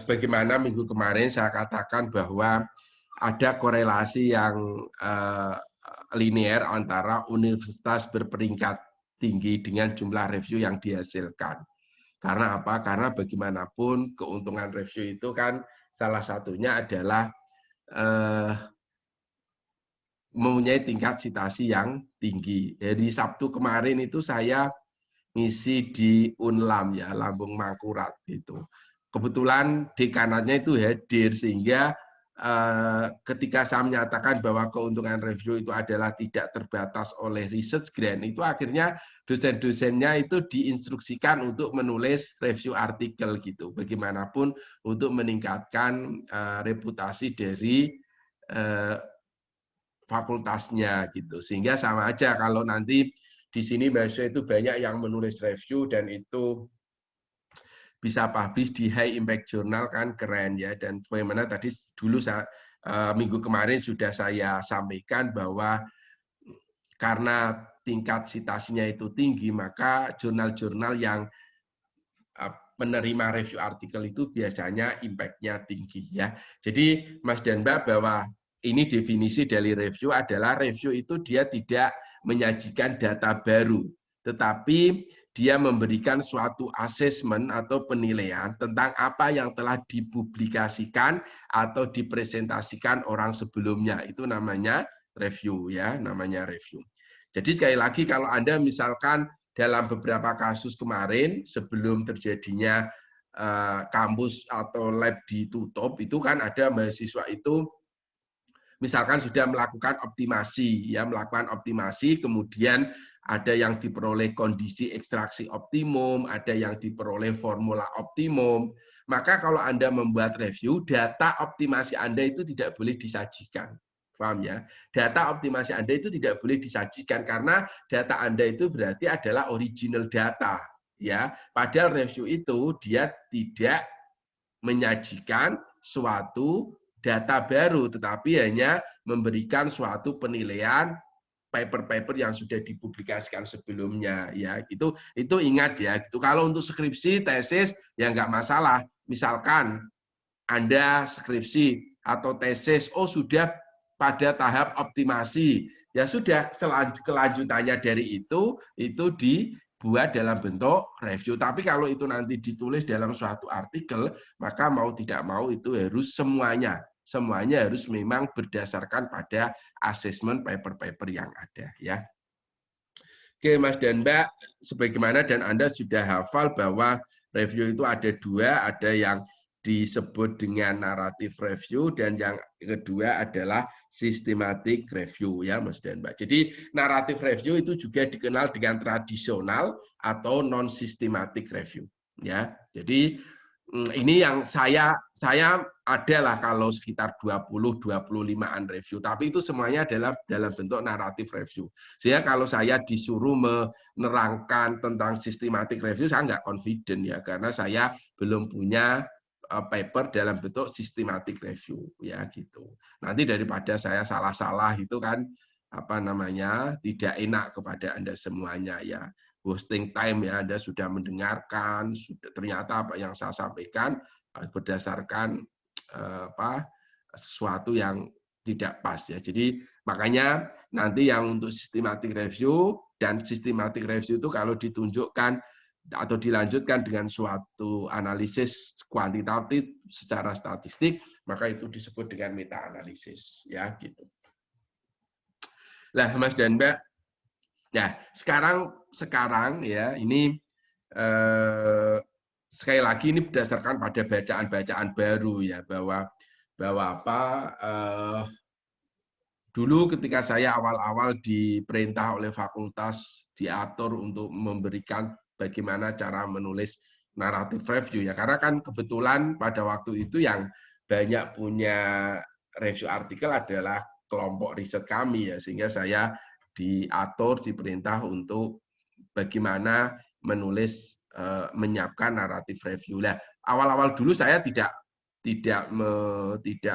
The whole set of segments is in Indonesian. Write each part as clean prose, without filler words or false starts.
sebagaimana minggu kemarin saya katakan bahwa ada korelasi yang linear antara universitas berperingkat tinggi dengan jumlah review yang dihasilkan. Karena apa? Karena bagaimanapun keuntungan review itu kan salah satunya adalah mempunyai tingkat citasi yang tinggi. Jadi Sabtu kemarin itu saya ngisi di Unlam ya, Lambung Mangkurat gitu. Kebetulan dekanatnya itu hadir sehingga ketika saya menyatakan bahwa keuntungan review itu adalah tidak terbatas oleh research grant, itu akhirnya dosen-dosennya itu diinstruksikan untuk menulis review artikel gitu. Bagaimanapun untuk meningkatkan reputasi dari fakultasnya gitu. Sehingga sama aja kalau nanti di sini mahasiswa itu banyak yang menulis review dan itu bisa publish di high impact journal kan keren ya. Dan bagaimana tadi dulu saya minggu kemarin sudah saya sampaikan bahwa karena tingkat citasinya itu tinggi, maka jurnal-jurnal yang menerima review artikel itu biasanya impact-nya tinggi ya. Jadi Mas dan Mbak bahwa ini definisi dari review adalah review itu dia tidak menyajikan data baru, tetapi dia memberikan suatu asesmen atau penilaian tentang apa yang telah dipublikasikan atau dipresentasikan orang sebelumnya. Itu namanya review ya, namanya review. Jadi sekali lagi kalau Anda misalkan dalam beberapa kasus kemarin sebelum terjadinya kampus atau lab ditutup, itu kan ada mahasiswa itu misalkan sudah melakukan optimasi, ya melakukan optimasi, kemudian ada yang diperoleh kondisi ekstraksi optimum, ada yang diperoleh formula optimum. Maka kalau Anda membuat review, data optimasi Anda itu tidak boleh disajikan. Paham ya? Data optimasi Anda itu tidak boleh disajikan karena data Anda itu berarti adalah original data, ya. Padahal review itu dia tidak menyajikan suatu data baru, tetapi hanya memberikan suatu penilaian paper-paper yang sudah dipublikasikan sebelumnya ya. Itu ingat ya gitu. Kalau untuk skripsi tesis ya nggak masalah, misalkan Anda skripsi atau tesis sudah pada tahap optimasi, ya sudah kelanjutannya dari itu dibuat dalam bentuk review. Tapi kalau itu nanti ditulis dalam suatu artikel, maka mau tidak mau itu harus semuanya harus memang berdasarkan pada asesmen paper-paper yang ada ya. Oke Mas dan Mbak, sebagaimana dan Anda sudah hafal bahwa review itu ada dua, ada yang disebut dengan naratif review dan yang kedua adalah systematic review ya Mas dan Mbak. Jadi naratif review itu juga dikenal dengan tradisional atau non systematic review ya. Jadi ini yang saya adalah kalau sekitar 20-25an review, tapi itu semuanya adalah dalam bentuk naratif review. Sehingga kalau saya disuruh menerangkan tentang systematic review, saya nggak confident ya, karena saya belum punya paper dalam bentuk systematic review ya gitu. Nanti daripada saya salah-salah itu kan apa namanya tidak enak kepada Anda semuanya ya. Hosting time ya, Anda sudah mendengarkan, sudah ternyata apa yang saya sampaikan berdasarkan sesuatu yang tidak pas ya. Jadi makanya nanti yang untuk systematic review dan systematic review itu kalau ditunjukkan atau dilanjutkan dengan suatu analisis kuantitatif secara statistik, maka itu disebut dengan meta analisis ya gitu. Nah, Mas dan Mbak, ya sekarang ya ini sekali lagi ini berdasarkan pada bacaan-bacaan baru ya bahwa dulu ketika saya awal-awal diperintah oleh fakultas diatur untuk memberikan bagaimana cara menulis naratif review ya, karena kan kebetulan pada waktu itu yang banyak punya review artikel adalah kelompok riset kami ya, sehingga saya diatur diperintah untuk bagaimana menulis menyiapkan naratif review. Nah, awal-awal dulu saya tidak tidak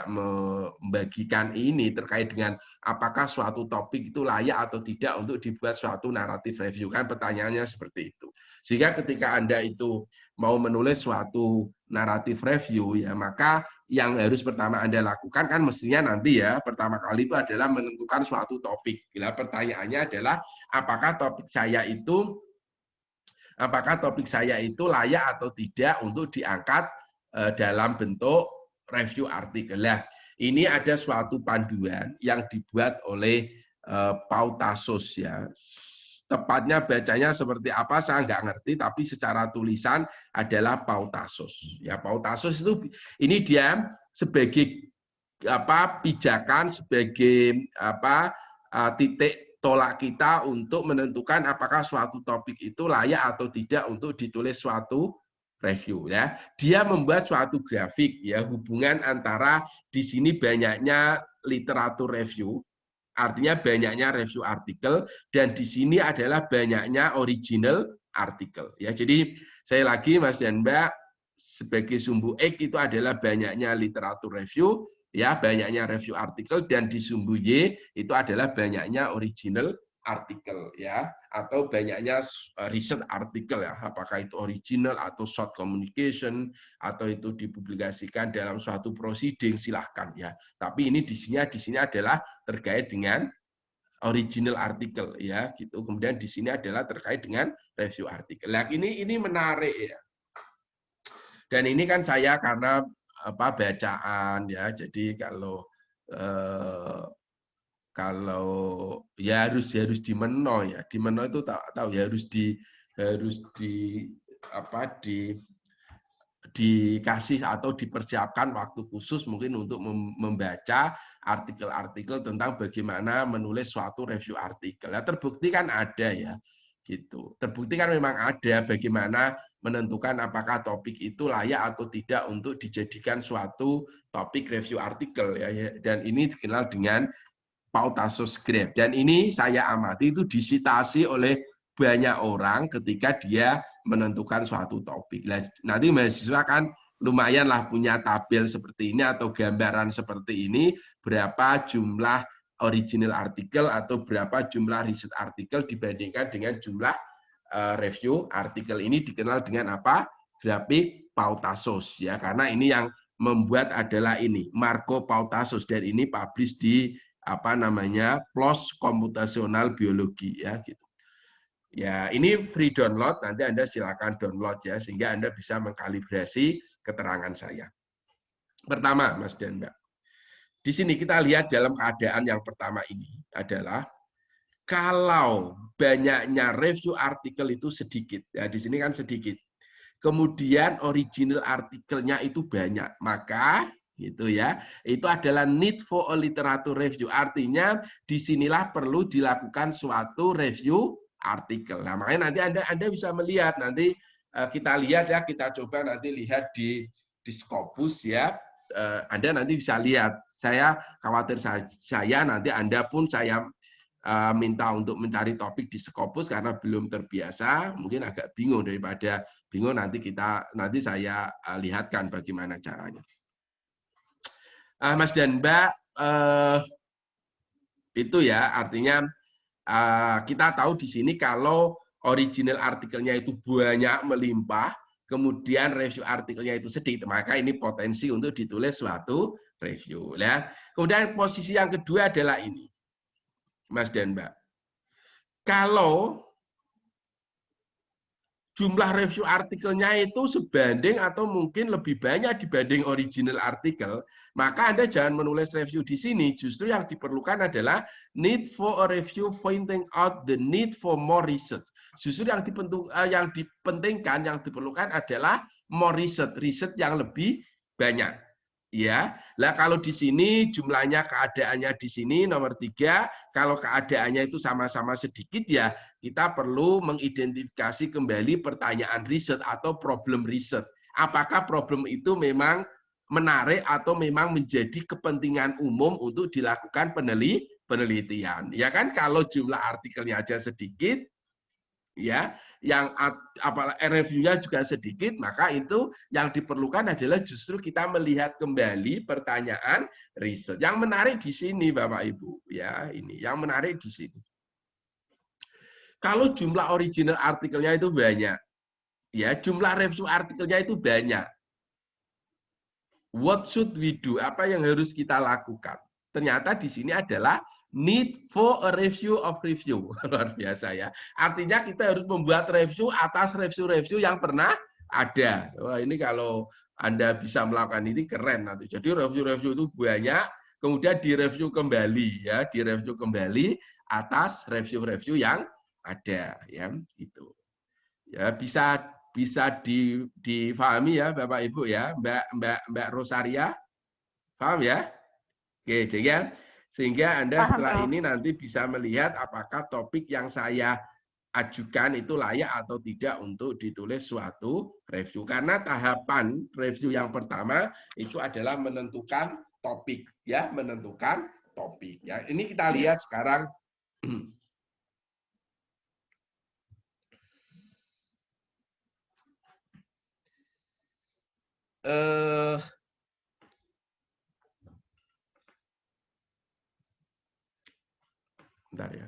membagikan ini terkait dengan apakah suatu topik itu layak atau tidak untuk dibuat suatu naratif review. Kan pertanyaannya seperti itu. Sehingga ketika Anda itu mau menulis suatu naratif review, ya maka yang harus pertama Anda lakukan kan mestinya nanti ya, pertama kali itu adalah menentukan suatu topik. Bila pertanyaannya adalah apakah topik saya itu layak atau tidak untuk diangkat dalam bentuk review artikel. Nah, ini ada suatu panduan yang dibuat oleh Pautasos ya. Tepatnya bacanya seperti apa saya nggak ngerti, tapi secara tulisan adalah Pautasos. Ya, Pautasos itu ini dia sebagai pijakan, sebagai titik tolak kita untuk menentukan apakah suatu topik itu layak atau tidak untuk ditulis suatu review ya. Dia membuat suatu grafik ya, hubungan antara di sini banyaknya literatur review, artinya banyaknya review artikel, dan di sini adalah banyaknya original artikel ya. Jadi saya lagi Mas dan Mbak, sebagai sumbu X itu adalah banyaknya literatur review ya, banyaknya review artikel, dan di sumbu Y itu adalah banyaknya original artikel ya, atau banyaknya riset artikel ya, apakah itu original atau short communication atau itu dipublikasikan dalam suatu proceeding, silahkan ya. Tapi ini di sini adalah terkait dengan original artikel ya gitu. Kemudian di sini adalah terkait dengan review artikel. Nah, ini menarik ya. Dan ini kan saya karena bacaan ya. Jadi kalau ya harus di meno ya. Di meno itu tahu ya, harus dikasih atau dipersiapkan waktu khusus mungkin untuk membaca artikel-artikel tentang bagaimana menulis suatu review artikel. Ya, terbukti kan ada ya. Gitu. Terbukti kan memang ada bagaimana menentukan apakah topik itu layak atau tidak untuk dijadikan suatu topik review artikel ya. Dan ini dikenal dengan Pautasos Graph. Dan ini saya amati itu disitasi oleh banyak orang ketika dia menentukan suatu topik. Nanti mahasiswa kan lumayanlah punya tabel seperti ini atau gambaran seperti ini, berapa jumlah original artikel atau berapa jumlah riset artikel dibandingkan dengan jumlah review artikel. Ini dikenal dengan apa? Grafik Pautasos ya, karena ini yang membuat adalah ini Marco Pautasos, dan ini publish di PLOS Komputasional Biologi ya gitu. Ya, ini free download, nanti Anda silakan download ya sehingga Anda bisa mengkalibrasi keterangan saya. Pertama, Mas dan Mbak. Di sini kita lihat dalam keadaan yang pertama ini adalah kalau banyaknya review artikel itu sedikit. Ya, di sini kan sedikit. Kemudian original artikelnya itu banyak, maka gitu ya, itu adalah need for a literature review. Artinya disinilah perlu dilakukan suatu review artikel. Nah, makanya nanti Anda bisa melihat, nanti kita lihat ya, kita coba nanti lihat di Scopus ya. Anda nanti bisa lihat. Saya khawatir saya nanti Anda pun saya minta untuk mencari topik di Scopus karena belum terbiasa, mungkin agak bingung. Daripada bingung nanti saya lihatkan bagaimana caranya. Mas dan Mbak, itu ya artinya kita tahu di sini kalau original artikelnya itu banyak melimpah, kemudian review artikelnya itu sedikit, maka ini potensi untuk ditulis suatu review. Ya. Kemudian posisi yang kedua adalah ini, Mas dan Mbak. Kalau jumlah review artikelnya itu sebanding atau mungkin lebih banyak dibanding original artikel, maka Anda jangan menulis review di sini. Justru yang diperlukan adalah need for a review pointing out the need for more research. Justru yang dipentingkan, yang diperlukan adalah more research, riset yang lebih banyak. Ya, lah kalau di sini jumlahnya keadaannya di sini nomor 3, kalau keadaannya itu sama-sama sedikit ya kita perlu mengidentifikasi kembali pertanyaan riset atau problem riset. Apakah problem itu memang menarik atau memang menjadi kepentingan umum untuk dilakukan penelitian. Ya kan kalau jumlah artikelnya aja sedikit, ya reviewnya juga sedikit, maka itu yang diperlukan adalah justru kita melihat kembali pertanyaan riset. Yang menarik di sini Bapak Ibu, ya ini yang menarik di sini. Kalau jumlah original artikelnya itu banyak, ya jumlah review artikelnya itu banyak. What should we do? Apa yang harus kita lakukan? Ternyata di sini adalah need for a review of review. Luar biasa ya. Artinya kita harus membuat review atas review-review yang pernah ada. Wah, ini kalau Anda bisa melakukan ini keren nanti. Jadi review-review itu banyak, kemudian direview kembali ya, direview kembali atas review-review yang ada ya, gitu. Ya, bisa difahami ya Bapak Ibu ya, Mbak Rosaria, paham ya? Oke, sehingga Anda setelah ini nanti bisa melihat apakah topik yang saya ajukan itu layak atau tidak untuk ditulis suatu review. Karena tahapan review yang pertama itu adalah menentukan topik, ya, menentukan topik. Ya, ini kita lihat sekarang. Bentar ya.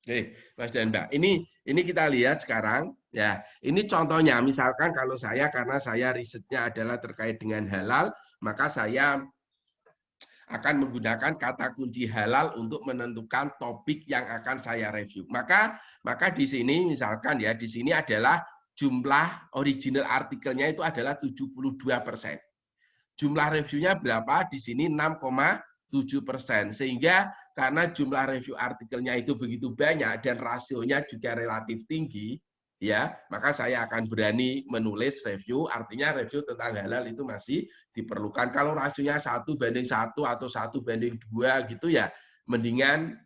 Oke, Mas dan Mbak. Ini kita lihat sekarang ya. Ini contohnya misalkan kalau saya karena saya risetnya adalah terkait dengan halal, maka saya akan menggunakan kata kunci halal untuk menentukan topik yang akan saya review. Maka di sini misalkan ya, di sini adalah jumlah original artikelnya itu adalah 72%. Jumlah reviewnya berapa? Di sini 6,7%. Sehingga karena jumlah review artikelnya itu begitu banyak dan rasionya juga relatif tinggi, ya, maka saya akan berani menulis review. Artinya review tentang halal itu masih diperlukan. Kalau rasionya 1:1 atau 1:2 gitu ya, mendingan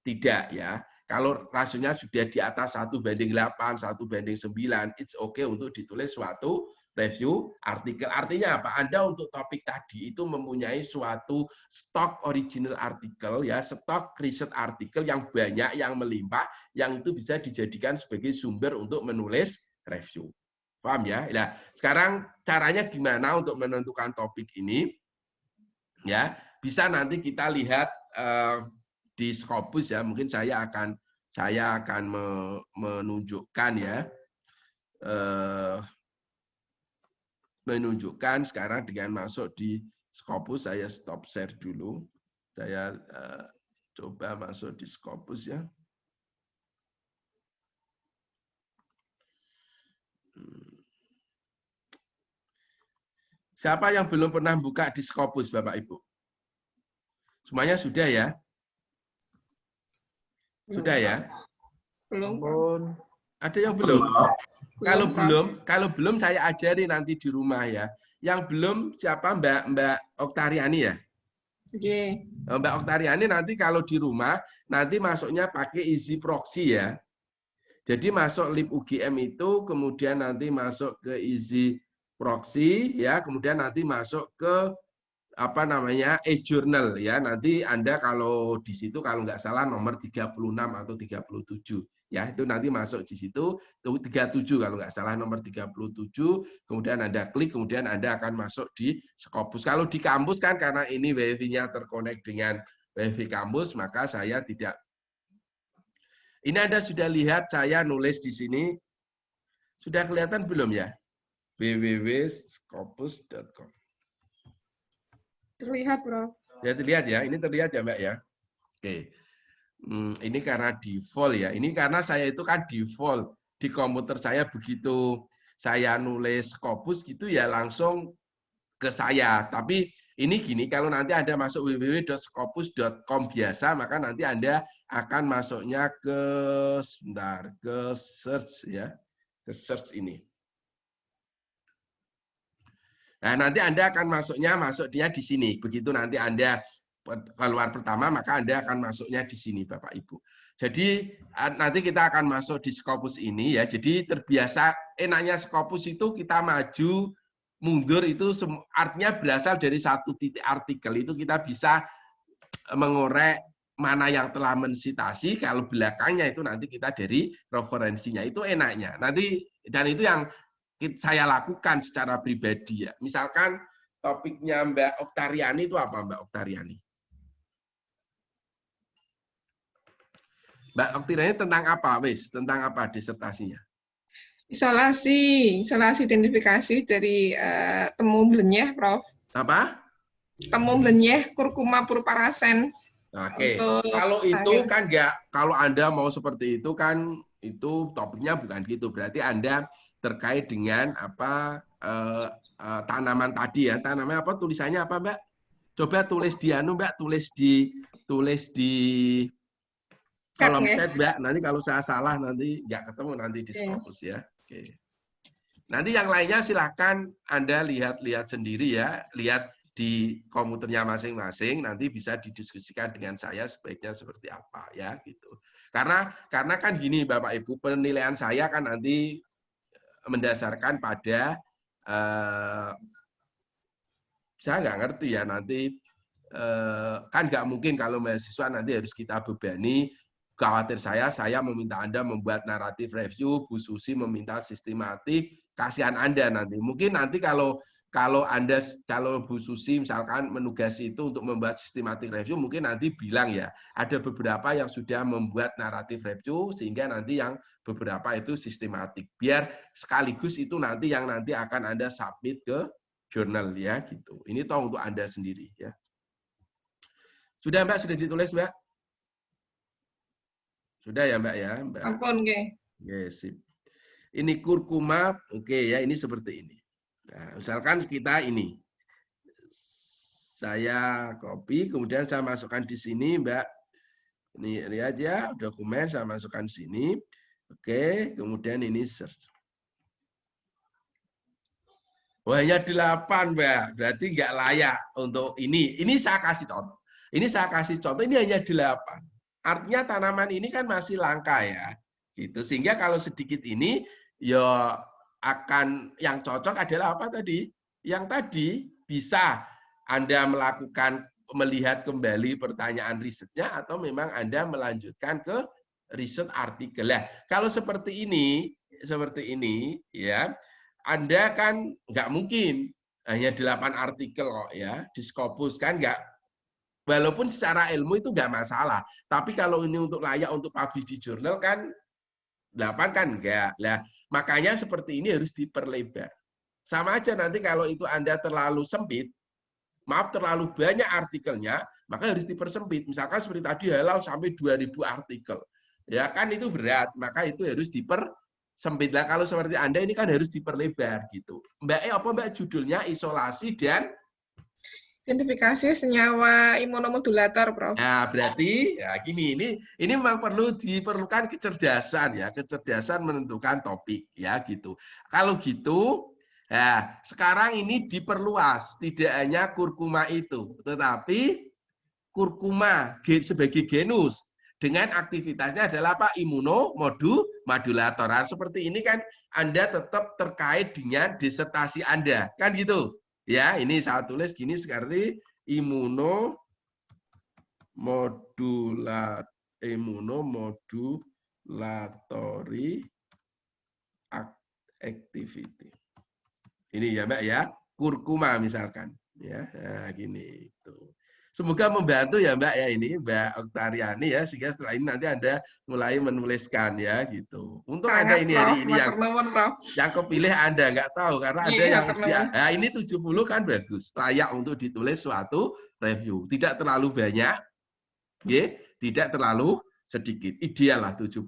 tidak ya. Kalau rasionya sudah di atas 1:8, 1:9, it's okay untuk ditulis suatu review artikel. Artinya apa? Anda untuk topik tadi itu mempunyai suatu stok original artikel ya, stok riset artikel yang banyak, yang melimpah, yang itu bisa dijadikan sebagai sumber untuk menulis review. Paham ya? Nah, sekarang caranya gimana untuk menentukan topik ini? Ya, bisa nanti kita lihat di Scopus ya, mungkin saya akan menunjukkan ya, menunjukkan sekarang dengan masuk di Scopus. Saya stop share dulu, saya coba masuk di Scopus ya. Siapa yang belum pernah buka di Scopus Bapak Ibu? Semuanya sudah ya? Sudah ya? Belum. Ada yang belum? Kalau belum saya ajari nanti di rumah ya. Yang belum siapa Mbak Oktariani ya? Mbak Oktariani nanti kalau di rumah nanti masuknya pakai easy proxy ya. Jadi masuk lib UGM itu kemudian nanti masuk ke easy proxy ya, kemudian nanti masuk ke apa namanya e-journal ya. Nanti Anda kalau di situ kalau nggak salah nomor 36 atau 37 ya, itu nanti masuk di situ 37 kalau nggak salah nomor 37, kemudian Anda klik, kemudian Anda akan masuk di Scopus. Kalau di kampus kan karena ini wifi-nya terkonek dengan wifi kampus, maka saya tidak. Ini Anda sudah lihat saya nulis di sini. Sudah kelihatan belum ya? www.scopus.com. Terlihat, Bro. Ya, terlihat ya. Ini terlihat ya, Mbak ya. Oke. Ini karena default ya. Ini karena saya itu kan default di komputer saya begitu saya nulis Scopus gitu ya langsung ke saya. Tapi ini gini, kalau nanti Anda masuk www.scopus.com biasa, maka nanti Anda akan masuknya ke sebentar, ke search ya. Ke search ini. Nah, nanti Anda akan masuk dia di sini. Begitu nanti Anda keluar pertama, maka Anda akan masuknya di sini, Bapak Ibu. Jadi nanti kita akan masuk di Scopus ini ya. Jadi terbiasa enaknya Scopus itu kita maju mundur itu artinya berasal dari satu titik artikel itu kita bisa mengorek mana yang telah mensitasi, kalau belakangnya itu nanti kita dari referensinya, itu enaknya. Nanti dan itu yang saya lakukan secara pribadi ya. Misalkan topiknya Mbak Oktariani itu apa, Mbak Oktariani? Mbak Oktariani tentang apa, wis? Tentang apa disertasinya? Isolasi identifikasi dari temu blenyeh, Prof. Apa? Temu blenyeh kurkuma purparasens. Oke, kalau itu kan enggak, kalau Anda mau seperti itu kan itu topiknya bukan gitu. Berarti Anda terkait dengan apa tanaman tadi ya. Tanaman apa tulisannya apa, Mbak? Coba tulis di anu, Mbak, tulis di kolom chat, Mbak. Nanti kalau saya salah nanti nggak ketemu nanti di Scopus ya. Oke. Nanti yang lainnya silakan Anda lihat sendiri ya, lihat di komputernya masing-masing, nanti bisa didiskusikan dengan saya sebaiknya seperti apa ya gitu. Karena kan gini Bapak Ibu, penilaian saya kan nanti mendasarkan pada saya nggak ngerti ya nanti kan nggak mungkin kalau mahasiswa nanti harus kita bebani. Khawatir saya meminta Anda membuat naratif review, Bu Susi meminta sistematik, kasihan Anda nanti. Mungkin nanti kalau Bu Susi misalkan menugasi itu untuk membuat sistematik review, mungkin nanti bilang ya, ada beberapa yang sudah membuat naratif review, sehingga nanti yang beberapa itu sistematik. Biar sekaligus itu nanti yang nanti akan Anda submit ke jurnal ya gitu. Ini toh untuk Anda sendiri ya. Sudah Mbak, sudah ditulis Mbak? Sudah ya Mbak ya? Mbak. Ampun, oke. Yes, sip. Ini kurkuma, oke ya, ini seperti ini. Nah, misalkan kita ini, saya copy, kemudian saya masukkan di sini, Mbak. Ini lihat ya, dokumen saya masukkan di sini. Oke, kemudian ini search. Oh, hanya 8, Mbak. Berarti nggak layak untuk ini. Ini saya kasih contoh. Ini saya kasih contoh, ini hanya 8. Artinya tanaman ini kan masih langka ya. Gitu. Sehingga kalau sedikit ini, ya akan yang cocok adalah apa tadi? Yang tadi bisa Anda melihat kembali pertanyaan risetnya atau memang Anda melanjutkan ke riset artikel. Nah, kalau seperti ini ya, Anda kan nggak mungkin hanya 8 artikel kok ya, di Scopus kan nggak. Walaupun secara ilmu itu nggak masalah, tapi kalau ini untuk layak untuk publish di jurnal kan 8 kan enggak. Nah, makanya seperti ini harus diperlebar. Sama aja nanti kalau itu Anda terlalu sempit, maaf terlalu banyak artikelnya, maka harus dipersempit. Misalkan seperti tadi halal sampai 2000 artikel. Ya kan itu berat, maka itu harus dipersempit. Lah kalau seperti Anda ini kan harus diperlebar gitu. Mbak apa Mbak judulnya isolasi dan identifikasi senyawa imunomodulator, Prof. Nah, berarti ya gini, ini memang diperlukan kecerdasan ya, kecerdasan menentukan topik ya gitu. Kalau gitu, nah sekarang ini diperluas, tidak hanya kurkuma itu, tetapi kurkuma sebagai genus dengan aktivitasnya adalah apa? Imunomodulator. Nah, seperti ini kan Anda tetap terkait dengan disertasi Anda, kan gitu. Ya, ini saya tulis gini seperti immunomodulatory activity. Ini ya Mbak ya, kurkuma misalkan ya. Nah, gini itu. Semoga membantu ya Mbak ya ini Mbak Oktariani ya, sehingga setelah ini nanti Anda mulai menuliskan ya gitu. Untuk Anda ini hari ini yang kepilih Anda nggak tahu karena ada yang nah ini 70 kan bagus, layak untuk ditulis suatu review. Tidak terlalu banyak, ya, tidak terlalu sedikit. Ideal lah 70.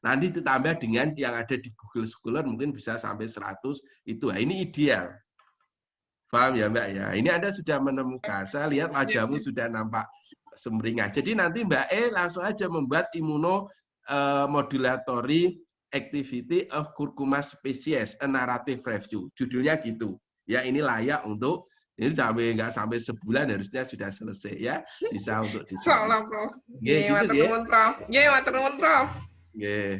Nanti ditambah dengan yang ada di Google Scholar mungkin bisa sampai 100 itu. Nah, ini ideal. Paham ya Mbak ya? Ini Anda sudah menemukan. Saya lihat wajahmu sudah nampak sumringah. Jadi nanti Mbak langsung aja membuat immunomodulatory activity of curcuma species, a narrative review. Judulnya gitu. Ya ini layak untuk ini nggak sampai sebulan harusnya sudah selesai ya, bisa untuk Insyaallah, ditulis. Prof. Nggih, gitu Matur nggih. nuwun, Prof. Matur nuwun, Prof. Nggih,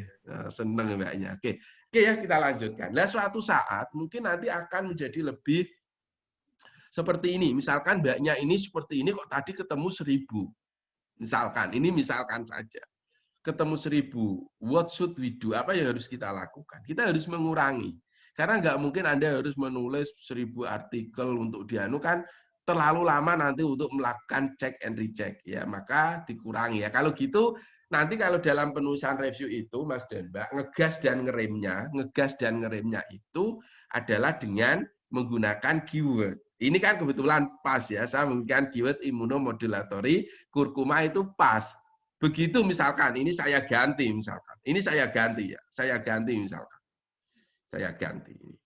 seneng mbaknya. Oke ya kita lanjutkan. Nah suatu saat mungkin nanti akan menjadi lebih seperti ini. Misalkan mbaknya ini seperti ini kok tadi ketemu 1000. Misalkan, ini misalkan saja. Ketemu 1000, what should we do? Apa yang harus kita lakukan? Kita harus mengurangi. Karena nggak mungkin Anda harus menulis 1000 artikel untuk dianu kan terlalu lama nanti untuk melakukan check and recheck ya, maka dikurangi ya. Kalau gitu nanti kalau dalam penulisan review itu Mas dan Mbak ngegas dan ngeremnya itu adalah dengan menggunakan keyword. Ini kan kebetulan pas ya, saya menggunakan keyword immunomodulatory kurkuma itu pas. Begitu misalkan ini saya ganti misalkan. Ini saya ganti ya. Saya ganti misalkan. Saya ganti ini.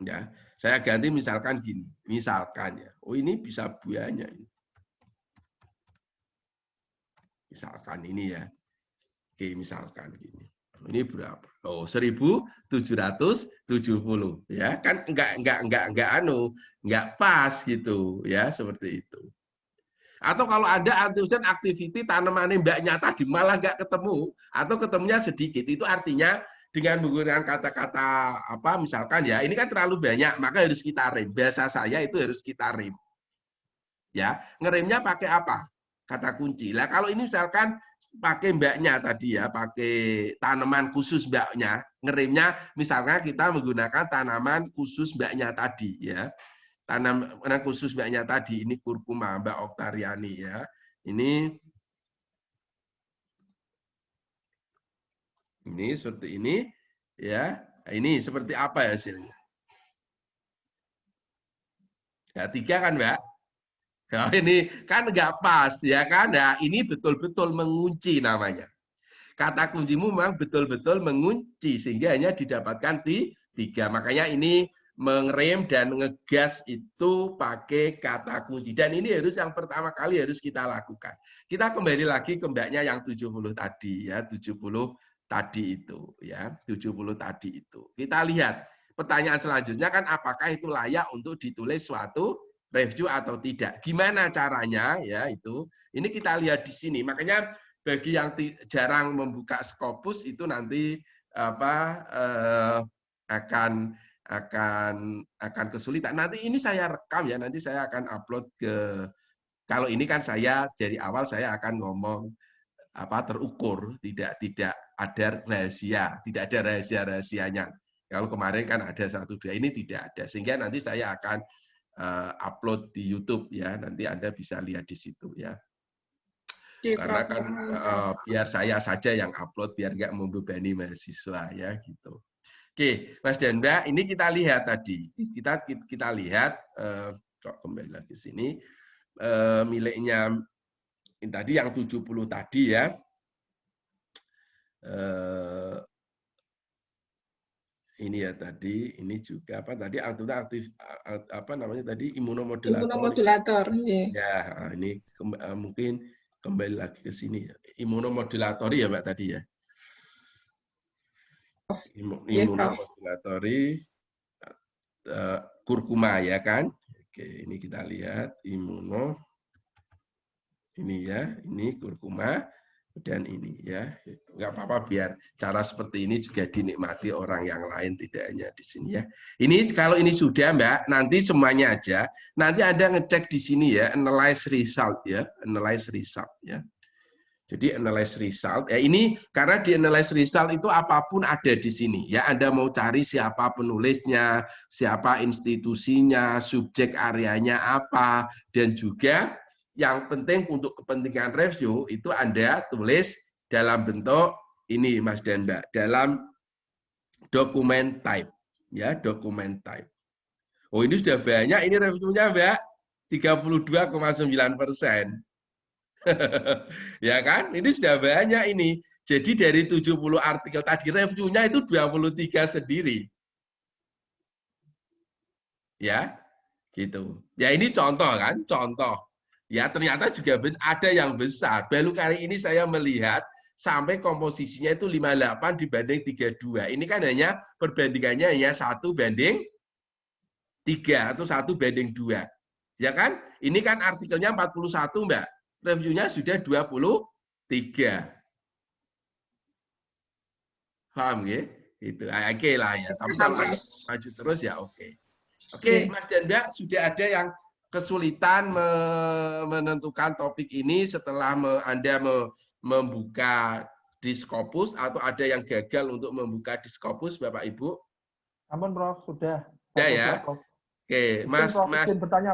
Ya, saya ganti misalkan gini. Misalkan ya. Oh, ini bisa banyak ini. Misalkan ini ya. Oke, misalkan gini. Ini berapa? Oh, 1770 ya. Kan enggak pas gitu ya, seperti itu. Atau kalau ada antusias activity tanaman mbaknya tadi malah nggak ketemu atau ketemunya sedikit, itu artinya dengan menggunakan kata-kata apa misalkan ya ini kan terlalu banyak maka harus kita rem. Bahasa saya itu harus kita rem. Ya, ngeremnya pakai apa? Kata kunci. Lah kalau ini misalkan pakai mbaknya tadi ya, pakai tanaman khusus mbaknya, ngeremnya misalnya kita menggunakan tanaman khusus mbaknya tadi ya. Tanaman khusus mbaknya tadi ini kurkuma Mbak Oktariani ya. Ini seperti ini ya. Ini seperti apa hasilnya? Ya, 3 kan Mbak? Nah, ini kan nggak pas ya kan? Nah, ini betul-betul mengunci namanya. Kata kuncimu memang betul-betul mengunci sehingga hanya didapatkan di 3. Makanya ini mengerem dan ngegas itu pakai kata kunci. Dan ini harus yang pertama kali harus kita lakukan. Kita kembali lagi ke mbaknya yang 70 tadi ya, 70 tadi itu ya, 70 tadi itu. Kita lihat pertanyaan selanjutnya kan apakah itu layak untuk ditulis suatu review atau tidak. Gimana caranya ya itu. Ini kita lihat di sini. Makanya bagi yang jarang membuka Scopus itu nanti apa akan kesulitan. Nanti ini saya rekam ya, nanti saya akan upload ke kalau ini kan saya dari awal saya akan ngomong apa terukur, tidak ada rahasia, tidak ada rahasia-rahasianya. Kalau kemarin kan ada 1 2, ini tidak ada. Sehingga nanti saya akan upload di YouTube ya, nanti Anda bisa lihat di situ ya. Karena kan biar saya saja yang upload biar nggak membebani mahasiswa ya gitu. Oke, Mas dan Mbak, ini kita lihat tadi. Kita lihat kok kembali lagi sini miliknya ini tadi yang 70 tadi ya. Ini ya tadi, ini juga apa tadi aktif apa namanya tadi imunomodulator. Imunomodulator, ya. Ini mungkin kembali lagi ke sini ya. Imunomodulatori ya Mbak tadi ya. Imunomodulatori kurkuma ya kan. Oke, ini kita lihat ini ya, ini kurkuma dan ini ya. Nggak apa-apa biar cara seperti ini juga dinikmati orang yang lain tidak hanya di sini ya. Ini kalau ini sudah Mbak, nanti semuanya aja. Nanti Anda ngecek di sini ya, analyze result ya, analyze result ya. Jadi analyze result, ya ini karena di analyze result itu apapun ada di sini. Ya Anda mau cari siapa penulisnya, siapa institusinya, subjek areanya apa, dan juga yang penting untuk kepentingan review itu Anda tulis dalam bentuk ini Mas dan Mbak, dalam dokumen type. Ya, dokumen type. Oh ini sudah banyak ini reviewnya Mbak, 32,9%. Ya kan? Ini sudah banyak ini. Jadi dari 70 artikel tadi reviewnya itu 23 sendiri. Ya, gitu. Ya ini contoh kan, contoh. Ya ternyata juga ada yang besar. Baru kali ini saya melihat sampai komposisinya itu 58 dibanding 32. Ini kan hanya perbandingannya hanya 1:3 atau 1:2. Ya kan? Ini kan artikelnya 41, Mbak. Reviewnya sudah 23. Paham ya? Itu oke lah ya. Tapi kalau maju terus ya oke. Oke, Mas dan Mbak, sudah ada yang kesulitan menentukan topik ini setelah Anda membuka Discopus atau ada yang gagal untuk membuka Discopus, Bapak Ibu? Ampun, Prof, sudah. Sudah ya. Oke, Mas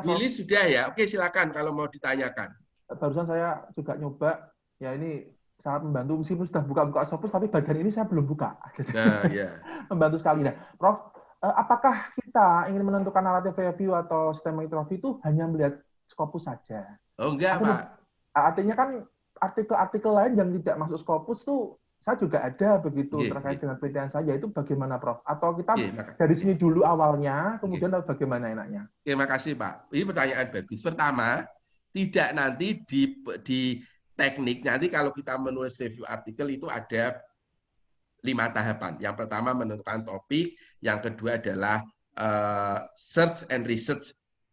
Willy sudah ya. Oke, silakan kalau mau ditanyakan. Barusan saya juga nyoba, ya ini sangat membantu meskipun sudah buka-buka Discopus, tapi bagian ini saya belum buka. Nah, ya. Membantu sekali. Nah, Prof, apakah kita ingin menentukan narrative review atau systematic review itu hanya melihat Scopus saja? Oh, enggak, Pak. Artinya kan artikel-artikel lain yang tidak masuk Scopus tuh saya juga ada begitu terkait dengan penelitian saya. Itu bagaimana, Prof? Atau kita dari sini dulu awalnya, kemudian bagaimana enaknya? Terima kasih, Pak. Ini pertanyaan bagus. Pertama, tidak nanti di teknik, nanti kalau kita menulis review artikel itu ada 5 tahapan. Yang pertama menentukan topik, yang kedua adalah search and research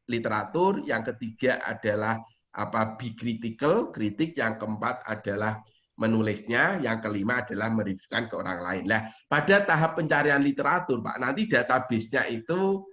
literatur, yang ketiga adalah be critical, kritik, yang keempat adalah menulisnya, yang kelima adalah mereviewkan ke orang lain. Nah, pada tahap pencarian literatur, Pak, nanti database-nya itu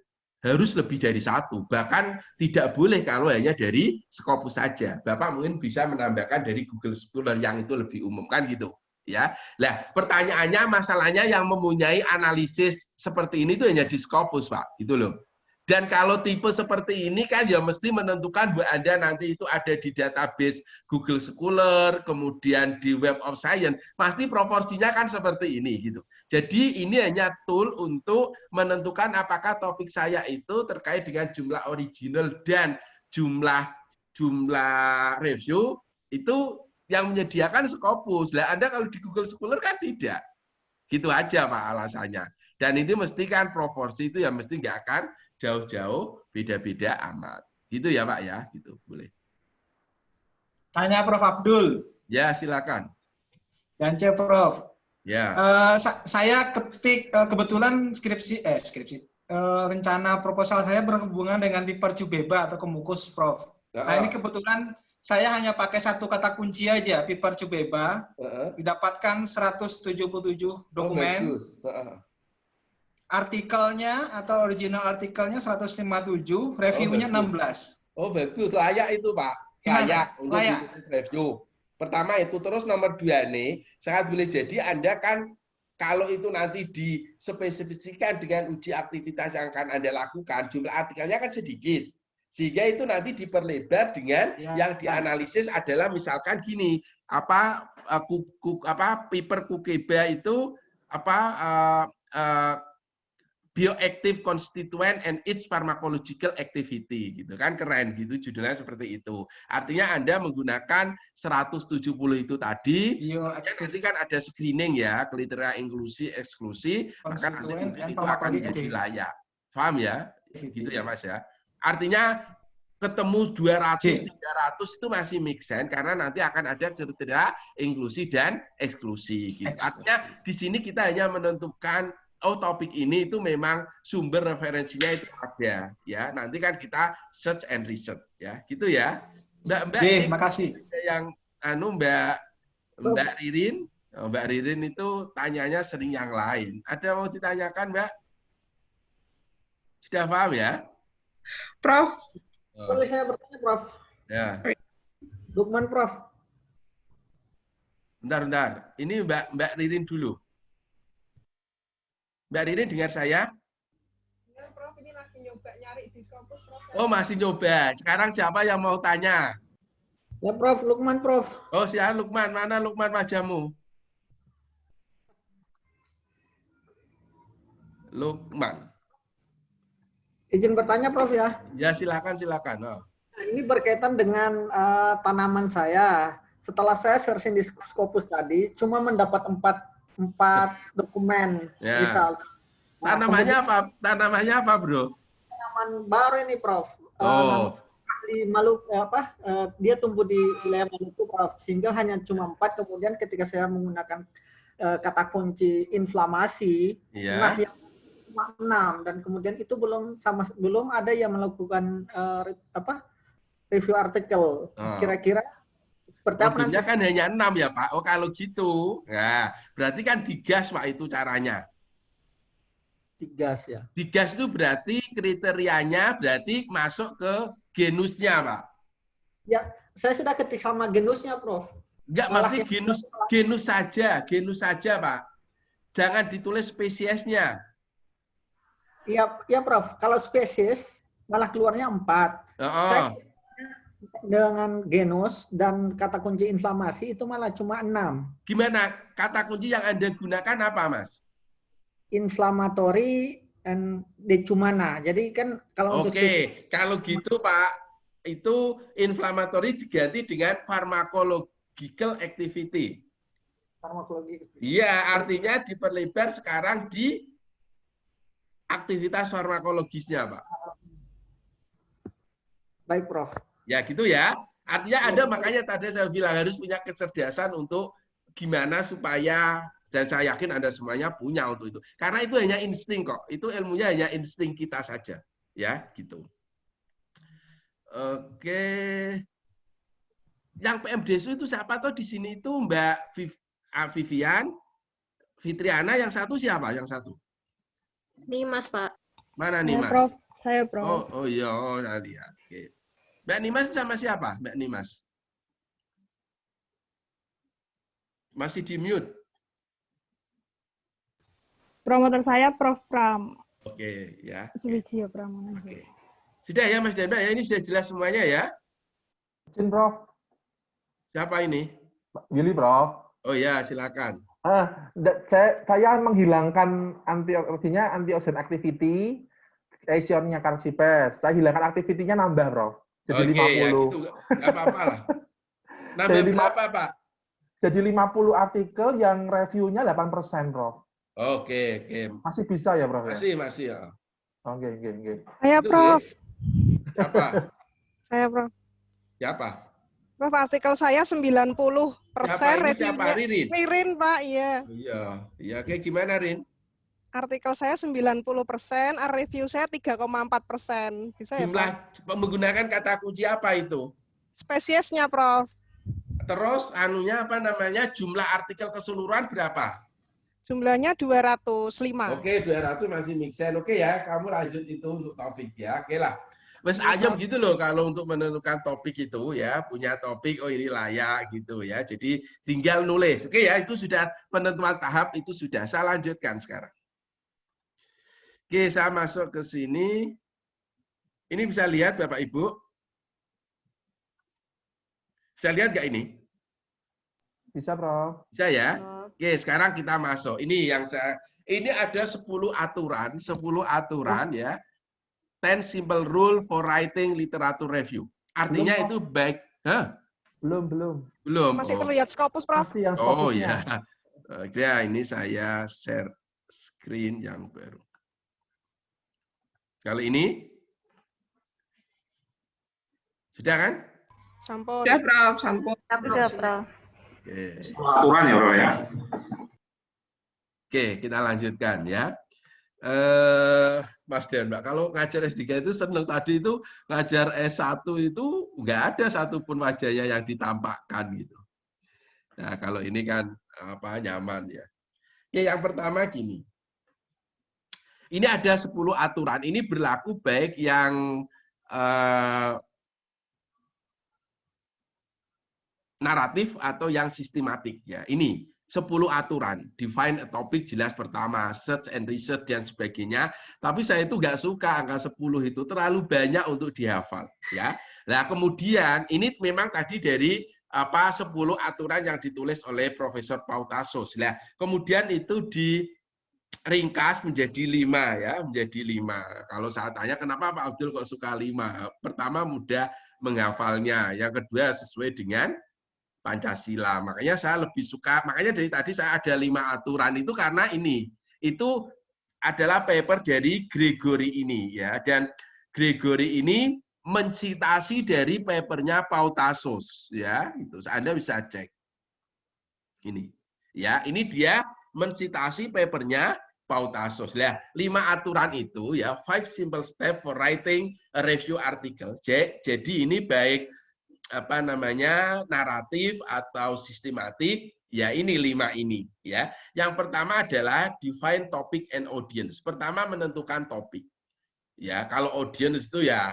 harus lebih dari 1. Bahkan tidak boleh kalau hanya dari Scopus saja. Bapak mungkin bisa menambahkan dari Google Scholar yang itu lebih umum, kan gitu. Ya, nah pertanyaannya, masalahnya yang mempunyai analisis seperti ini itu hanya di Scopus, Pak, gitu loh. Dan kalau tipe seperti ini kan ya mesti menentukan bahwa Anda nanti itu ada di database Google Scholar, kemudian di Web of Science, pasti proporsinya kan seperti ini gitu. Jadi ini hanya tool untuk menentukan apakah topik saya itu terkait dengan jumlah original dan jumlah review itu yang menyediakan Scopus. Lah Anda kalau di Google Scholar kan tidak. Gitu aja Pak alasannya. Dan itu mesti kan proporsi itu ya mesti nggak akan jauh-jauh beda-beda amat. Gitu ya Pak ya, gitu. Boleh. Tanya Prof Abdul. Ya, silakan. Gance Prof. Ya. Saya ketik kebetulan rencana proposal saya berhubungan dengan paper Cubeba atau Kemukus Prof. Nah, ini kebetulan saya hanya pakai satu kata kunci aja, paper Cubeba. Didapatkan 177 dokumen. Oh, bagus. Artikelnya atau original artikelnya 157, reviewnya 16. Oh, bagus. Layak itu, Pak. Layak untuk review. Pertama itu, terus nomor 2 nih, sangat boleh jadi Anda kan kalau itu nanti dispesifikasikan dengan uji aktivitas yang akan Anda lakukan, jumlah artikelnya kan sedikit. Sehingga itu nanti diperlebar dengan yang dianalisis adalah misalkan gini, paper Cubeba itu bioactive constituent and its pharmacological activity gitu kan, keren gitu judulnya seperti itu. Artinya Anda menggunakan 170 itu tadi, nanti kan ada screening ya, kriteria inklusi, eksklusi, maka nanti itu akan menjadi layak. Paham ya? Gitu ya Mas ya. Artinya ketemu 200, 300 itu masih make sense karena nanti akan ada kriteria inklusi dan eksklusi. Gitu. Artinya di sini kita hanya menentukan topik ini itu memang sumber referensinya itu ada ya. Nanti kan kita search and research ya. Gitu ya. Mbak makasih. Yang Mbak Ririn, Mbak Ririn itu tanyanya sering yang lain. Ada mau ditanyakan, Mbak? Sudah paham ya? Prof. Boleh saya bertanya, Prof? Ya. Lukman, Prof. Bentar. Ini Mbak Ririn dulu. Mbak Ririn dengar saya? Ya, Prof, ini lagi nyoba nyari di Scopus, Prof. Oh, masih nyoba. Sekarang siapa yang mau tanya? Ya, Prof. Lukman, Prof. Oh, siapa Lukman? Mana Lukman wajahmu? Lukman. Izin bertanya, Prof, ya? Ya, silakan. Oh. Nah, ini berkaitan dengan tanaman saya. Setelah saya searching di Scopus tadi, cuma mendapat 4 dokumen misal. Tanamannya apa? Tanamannya apa, Bro? Tanaman baru ini, Prof. di Maluku dia tumbuh di wilayah Maluku, Prof. Sehingga hanya cuma 4. Kemudian ketika saya menggunakan kata kunci inflamasi, nah yang cuma 6, dan kemudian itu belum ada yang melakukan review artikel. Kira-kira problemnya kan hanya 6 ya Pak. Oh kalau gitu, nah berarti kan digas Pak itu caranya. Digas ya. Digas itu berarti kriterianya berarti masuk ke genusnya Pak. Ya, saya sudah ketik sama genusnya, Prof. Enggak, maksudnya genus saja Pak. Jangan ditulis spesiesnya. Iya, Prof. Kalau spesies malah keluarnya 4. Saya dengan genus dan kata kunci inflamasi itu malah cuma 6. Gimana? Kata kunci yang Anda gunakan apa, Mas? Inflammatory and decumana. Jadi kan kalau untuk spesies, kalau gitu Pak, itu inflammatory diganti dengan pharmacological activity. Iya, artinya diperlebar sekarang di aktivitas farmakologisnya, Pak. Baik, Prof. Ya, gitu ya. Artinya Anda makanya tadi saya bilang harus punya kecerdasan untuk gimana supaya, dan saya yakin Anda semuanya punya untuk itu. Karena itu hanya insting kok. Itu ilmunya hanya insting kita saja. Ya, gitu. Oke. Yang PMDSU itu siapa tuh di sini itu Mbak Vivian, Fitriana, yang satu siapa? Yang satu? Nimas, Pak. Mana Nimas? Prof. Saya, Prof. Oh iya, saya lihat. Oke. Mbak Nimas sama siapa? Mbak Nimas? Masih di mute. Promotor saya Prof. Pram. Oke, ya. Suwijio Pramono. Oke. Sudah ya Mas Danda, ya ini sudah jelas semuanya ya? Izin, Prof. Siapa ini? Willy, Prof. Oh ya, silakan. Saya menghilangkan antioxidant activity, Eissionnya Carcipes. Saya hilangkan aktivitinya nambah, Prof. Jadi 50. Ya, gitu. Nggak apa-apa lah. Nambah berapa, Pak? Jadi 50 artikel yang reviewnya 8%, Prof. Oke. Masih bisa ya, Prof? Masih ya. Oke. Saya, Prof. Siapa? Saya, Prof. Siapa? Prof, artikel saya 90% reviewnya. Ririn, Pak, iya. Iya, kayak gimana, Rin? Artikel saya 90%, review saya 3,4%. Bisa ya, Jumlah Pak? menggunakan kata kunci apa itu? Spesiesnya, Prof. Terus jumlah artikel keseluruhan berapa? Jumlahnya 205. Oke, 200 masih make sense. Oke ya, kamu lanjut itu untuk topik ya. Oke lah. Mas ayam gitu loh kalau untuk menentukan topik itu ya, punya topik, oh ini layak gitu ya. Jadi tinggal nulis. Oke ya, itu sudah penentuan tahap, itu sudah. Saya lanjutkan sekarang. Oke, saya masuk ke sini. Ini bisa lihat Bapak Ibu? Bisa lihat nggak ini? Bisa, Prof. Bisa ya? Oke, sekarang kita masuk. Ini ada 10 aturan ya. 10 simple rule for writing literature review. Artinya belum, itu baik. Belum. Masih terlihat Scopus, Prof. Masih yang Scopusnya. Oh ya. Oke, ini saya share screen yang baru. Kalau ini sudah kan? Sampun. Sudah, Prof. Sampun. Sudah, Prof. Oke. Aturan ya, Prof ya. Oke, kita lanjutkan ya. Mas Dan, Mbak, kalau ngajar S3 itu seneng. Tadi itu ngajar S1 itu nggak ada satupun wajahnya yang ditampakkan gitu. Nah, kalau ini kan nyaman ya. Oke, yang pertama gini. Ini ada 10 aturan. Ini berlaku baik yang naratif atau yang sistematik ya. Ini 10 aturan, define a topic jelas pertama, search and research dan sebagainya. Tapi saya itu nggak suka angka 10 itu terlalu banyak untuk dihafal ya. Nah, kemudian ini memang tadi dari 10 aturan yang ditulis oleh Profesor Pautasos. Nah, kemudian itu diringkas menjadi 5 ya, menjadi 5. Kalau saya tanya kenapa Pak Abdul kok suka 5? Pertama mudah menghafalnya, yang kedua sesuai dengan Pancasila. Makanya saya lebih suka, makanya dari tadi saya ada 5 aturan itu karena itu adalah paper dari Gregory ini ya, dan Gregory ini mensitasi dari papernya Pautasos, ya. Itu Anda bisa cek. Ini. Ya, ini dia mensitasi papernya Pautasos. Nah, 5 aturan itu ya, 5 simple step for writing a review article. Jadi ini baik apa namanya naratif atau sistematik, ya ini 5 ini ya. Yang pertama adalah define topic and audience. Pertama menentukan topik. Ya, kalau audience itu ya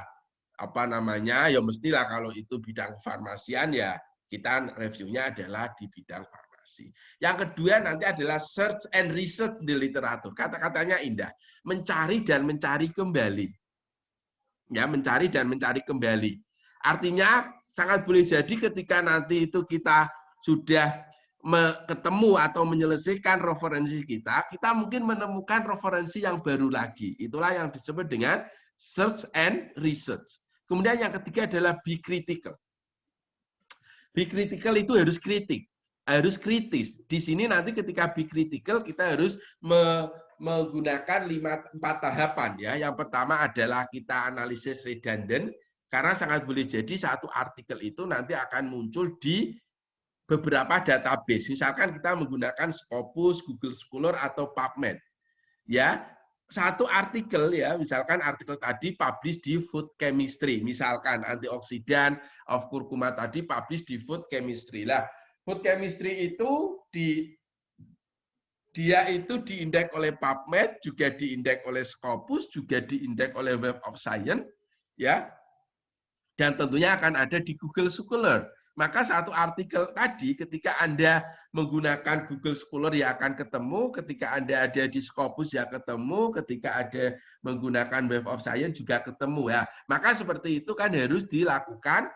apa namanya? Ya mestilah kalau itu bidang farmasian ya kita reviewnya adalah di bidang farmasi. Yang kedua nanti adalah search and research di literatur. Kata-katanya indah. Mencari dan mencari kembali. Ya, mencari dan mencari kembali. Artinya sangat boleh jadi ketika nanti itu kita sudah ketemu atau menyelesaikan referensi kita mungkin menemukan referensi yang baru lagi. Itulah yang disebut dengan search and research. Kemudian yang ketiga adalah be critical. Be critical itu harus kritik. Harus kritis. Di sini nanti ketika be critical kita harus menggunakan 4 tahapan ya. Yang pertama adalah kita analisis redundant karena sangat boleh jadi satu artikel itu nanti akan muncul di beberapa database. Misalkan kita menggunakan Scopus, Google Scholar atau PubMed. Ya, satu artikel ya, misalkan artikel tadi publish di Food Chemistry, misalkan antioksidan of curcuma tadi publish di Food Chemistry. Lah, Food Chemistry itu dia itu diindeks oleh PubMed, juga diindeks oleh Scopus, juga diindeks oleh Web of Science, ya. Dan tentunya akan ada di Google Scholar. Maka satu artikel tadi ketika Anda menggunakan Google Scholar ya akan ketemu, ketika Anda ada di Scopus ya ketemu, ketika ada menggunakan Web of Science juga ketemu ya. Maka seperti itu kan harus dilakukan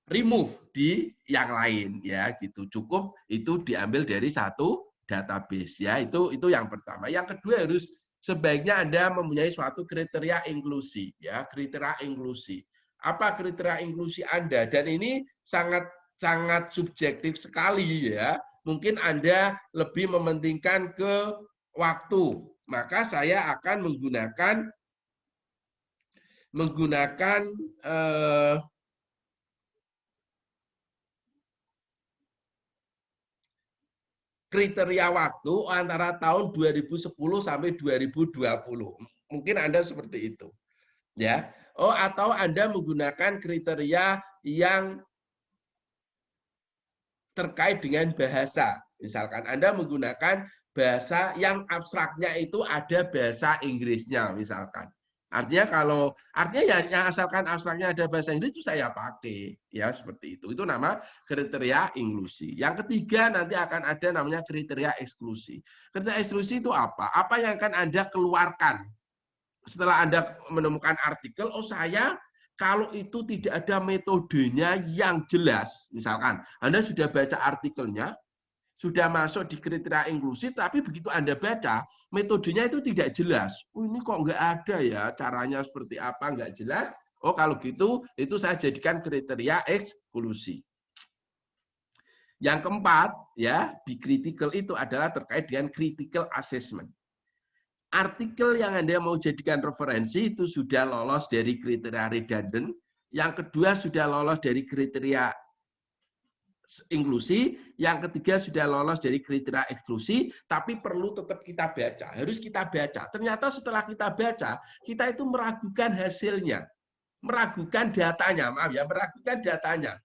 remove di yang lain ya gitu. Cukup itu diambil dari satu database ya. Itu yang pertama. Yang kedua harus sebaiknya Anda mempunyai suatu kriteria inklusi ya, kriteria inklusi. Apa kriteria inklusi Anda? Dan ini sangat subjektif sekali ya. Mungkin Anda lebih mementingkan ke waktu. Maka saya akan menggunakan kriteria waktu antara tahun 2010 sampai 2020. Mungkin Anda seperti itu. Ya. Oh, atau Anda menggunakan kriteria yang terkait dengan bahasa. Misalkan Anda menggunakan bahasa yang abstraknya itu ada bahasa Inggrisnya misalkan. Artinya yang asalkan abstraknya ada bahasa Inggris itu saya pakai ya seperti itu. Itu nama kriteria inklusi. Yang ketiga nanti akan ada namanya kriteria eksklusi. Kriteria eksklusi itu apa? Apa yang akan Anda keluarkan setelah Anda menemukan artikel? Oh saya kalau itu tidak ada metodenya yang jelas, misalkan Anda sudah baca artikelnya, sudah masuk di kriteria inklusi, tapi begitu Anda baca, metodenya itu tidak jelas. Oh, ini kok nggak ada ya, caranya seperti apa, nggak jelas. Oh, kalau gitu, itu saya jadikan kriteria eksklusi. Yang keempat, ya, be critical itu adalah terkait dengan critical assessment. Artikel yang Anda mau jadikan referensi itu sudah lolos dari kriteria redundant. Yang kedua, sudah lolos dari kriteria inklusi, yang ketiga sudah lolos dari kriteria eksklusi, tapi perlu tetap kita baca, harus kita baca. Ternyata setelah kita baca, kita itu meragukan hasilnya, meragukan datanya, meragukan datanya.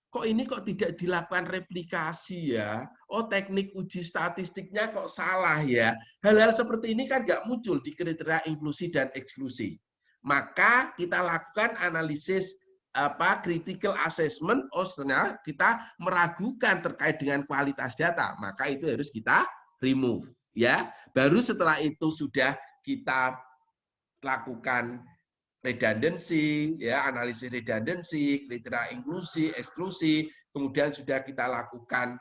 Kok ini kok tidak dilakukan replikasi ya? Oh, teknik uji statistiknya kok salah ya? Hal-hal seperti ini kan nggak muncul di kriteria inklusi dan eksklusi. Maka kita lakukan analisis critical assessment, ternyata kita meragukan terkait dengan kualitas data, maka itu harus kita remove ya. Baru setelah itu sudah kita lakukan redundancy ya, analisis redundancy, kriteria inklusi, eksklusi, kemudian sudah kita lakukan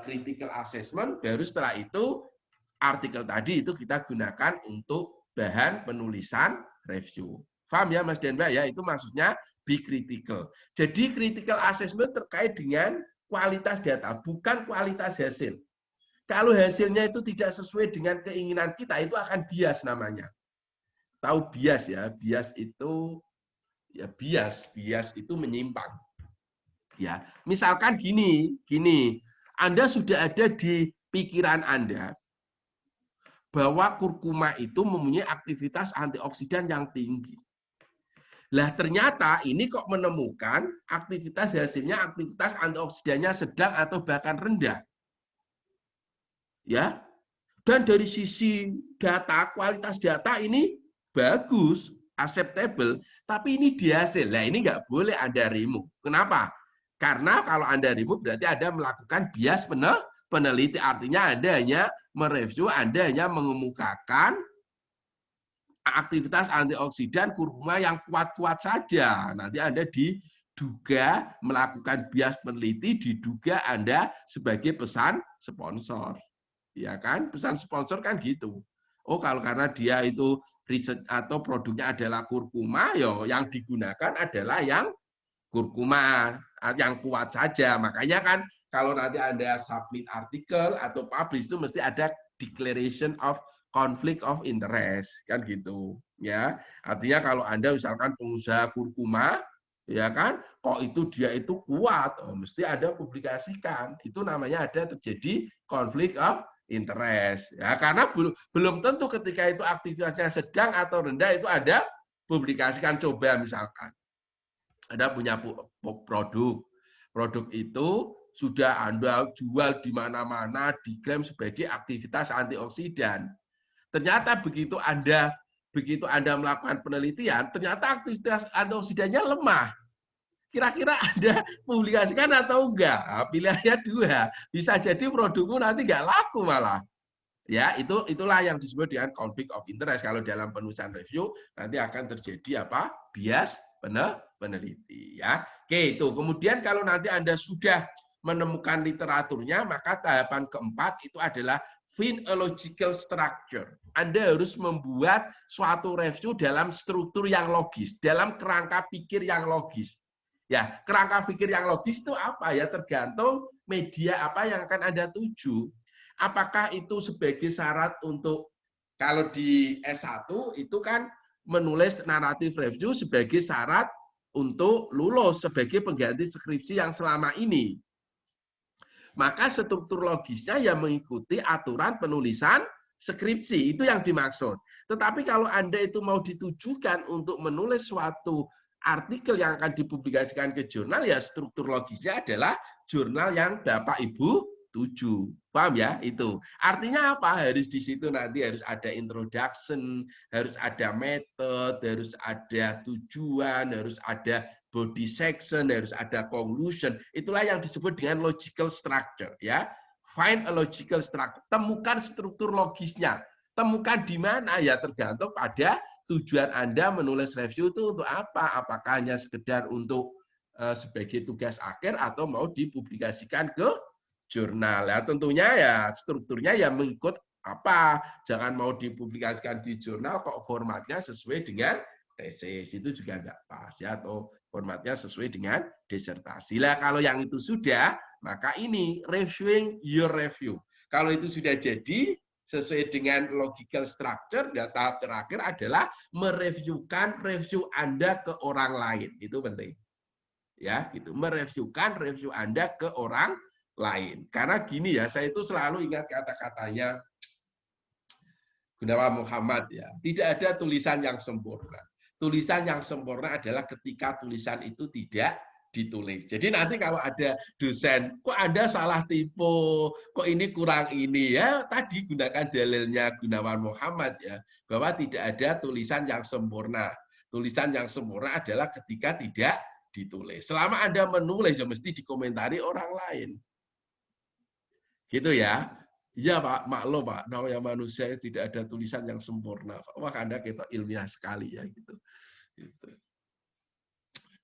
critical assessment, baru setelah itu artikel tadi itu kita gunakan untuk bahan penulisan review. Paham ya Mas Denba ya? Itu maksudnya be critical. Jadi critical assessment terkait dengan kualitas data, bukan kualitas hasil. Kalau hasilnya itu tidak sesuai dengan keinginan kita, itu akan bias namanya. Tahu bias ya? Bias itu Ya, bias itu menyimpang. Ya, misalkan gini, Anda sudah ada di pikiran Anda bahwa kurkuma itu mempunyai aktivitas antioksidan yang tinggi. Lah ternyata ini kok menemukan aktivitas hasilnya aktivitas antioksidannya sedang atau bahkan rendah. Ya. Dan dari sisi data, kualitas data ini bagus, acceptable, tapi ini di hasil. Nah, ini nggak boleh Anda remove. Kenapa? Karena kalau Anda remove berarti Anda melakukan bias peneliti. Artinya Anda hanya mereview, Anda hanya mengemukakan aktivitas antioksidan kurkuma yang kuat-kuat saja. Nanti Anda diduga melakukan bias peneliti, diduga Anda sebagai pesan sponsor. Ya kan, pesan sponsor kan gitu. Oh, kalau karena dia itu riset atau produknya adalah kurkuma, yo yang digunakan adalah yang kurkuma yang kuat saja. Makanya kan kalau nanti Anda submit artikel atau publish itu mesti ada declaration of conflict of interest kan gitu. Ya, artinya kalau Anda misalkan pengusaha kurkuma, ya kan, kok itu dia itu kuat, oh, mesti ada publikasikan. Itu namanya ada terjadi conflict of interest. Ya, karena belum tentu ketika itu aktivitasnya sedang atau rendah itu ada publikasikan. Coba misalkan Anda punya produk itu sudah Anda jual di mana-mana, diklaim sebagai aktivitas antioksidan. Ternyata begitu Anda melakukan penelitian, ternyata aktivitas antioksidannya lemah. Kira-kira Anda publikasikan atau enggak? Pilihannya dua. Bisa jadi produkmu nanti enggak laku malah. Ya, itulah yang disebut dengan conflict of interest. Kalau dalam penulisan review nanti akan terjadi apa? Bias peneliti, ya. Oke, itu. Kemudian kalau nanti Anda sudah menemukan literaturnya, maka tahapan keempat itu adalah find a logical structure. Anda harus membuat suatu review dalam struktur yang logis, dalam kerangka pikir yang logis. Ya, kerangka pikir yang logis itu apa ya? Tergantung media apa yang akan Anda tuju. Apakah itu sebagai syarat untuk, kalau di S1 itu kan menulis naratif review sebagai syarat untuk lulus sebagai pengganti skripsi yang selama ini. Maka struktur logisnya yang mengikuti aturan penulisan skripsi, itu yang dimaksud. Tetapi kalau Anda itu mau ditujukan untuk menulis suatu artikel yang akan dipublikasikan ke jurnal, ya struktur logisnya adalah jurnal yang Bapak Ibu tuju. Paham ya? Itu. Artinya apa? Harus di situ nanti harus ada introduction, harus ada method, harus ada tujuan, harus ada body section, harus ada conclusion. Itulah yang disebut dengan logical structure, ya. Find a logical structure. Temukan struktur logisnya. Temukan di mana, ya tergantung pada tujuan Anda menulis review itu untuk apa? Apakah hanya sekedar untuk sebagai tugas akhir atau mau dipublikasikan ke jurnal? Ya, tentunya ya strukturnya ya mengikut apa? Jangan mau dipublikasikan di jurnal kok formatnya sesuai dengan tesis, itu juga enggak pas ya, atau formatnya sesuai dengan disertasi. Lah kalau yang itu sudah, maka ini reviewing your review. Kalau itu sudah jadi sesuai dengan logical structure, dan tahap terakhir adalah mereviewkan review Anda ke orang lain. Itu penting. Ya, gitu. Mereviewkan review Anda ke orang lain. Karena gini ya, saya itu selalu ingat kata-katanya Gunawan Muhammad ya. Tidak ada tulisan yang sempurna. Tulisan yang sempurna adalah ketika tulisan itu tidak ditulis. Jadi nanti kalau ada dosen, kok Anda salah tipe, kok ini kurang ini, ya tadi gunakan dalilnya Gunawan Muhammad ya, bahwa tidak ada tulisan yang sempurna. Tulisan yang sempurna adalah ketika tidak ditulis. Selama Anda menulis, ya mesti dikomentari orang lain. Gitu ya. Iya Pak, maklum Pak, namanya manusia tidak ada tulisan yang sempurna. Wah Anda kita ilmiah sekali ya gitu. Gitu.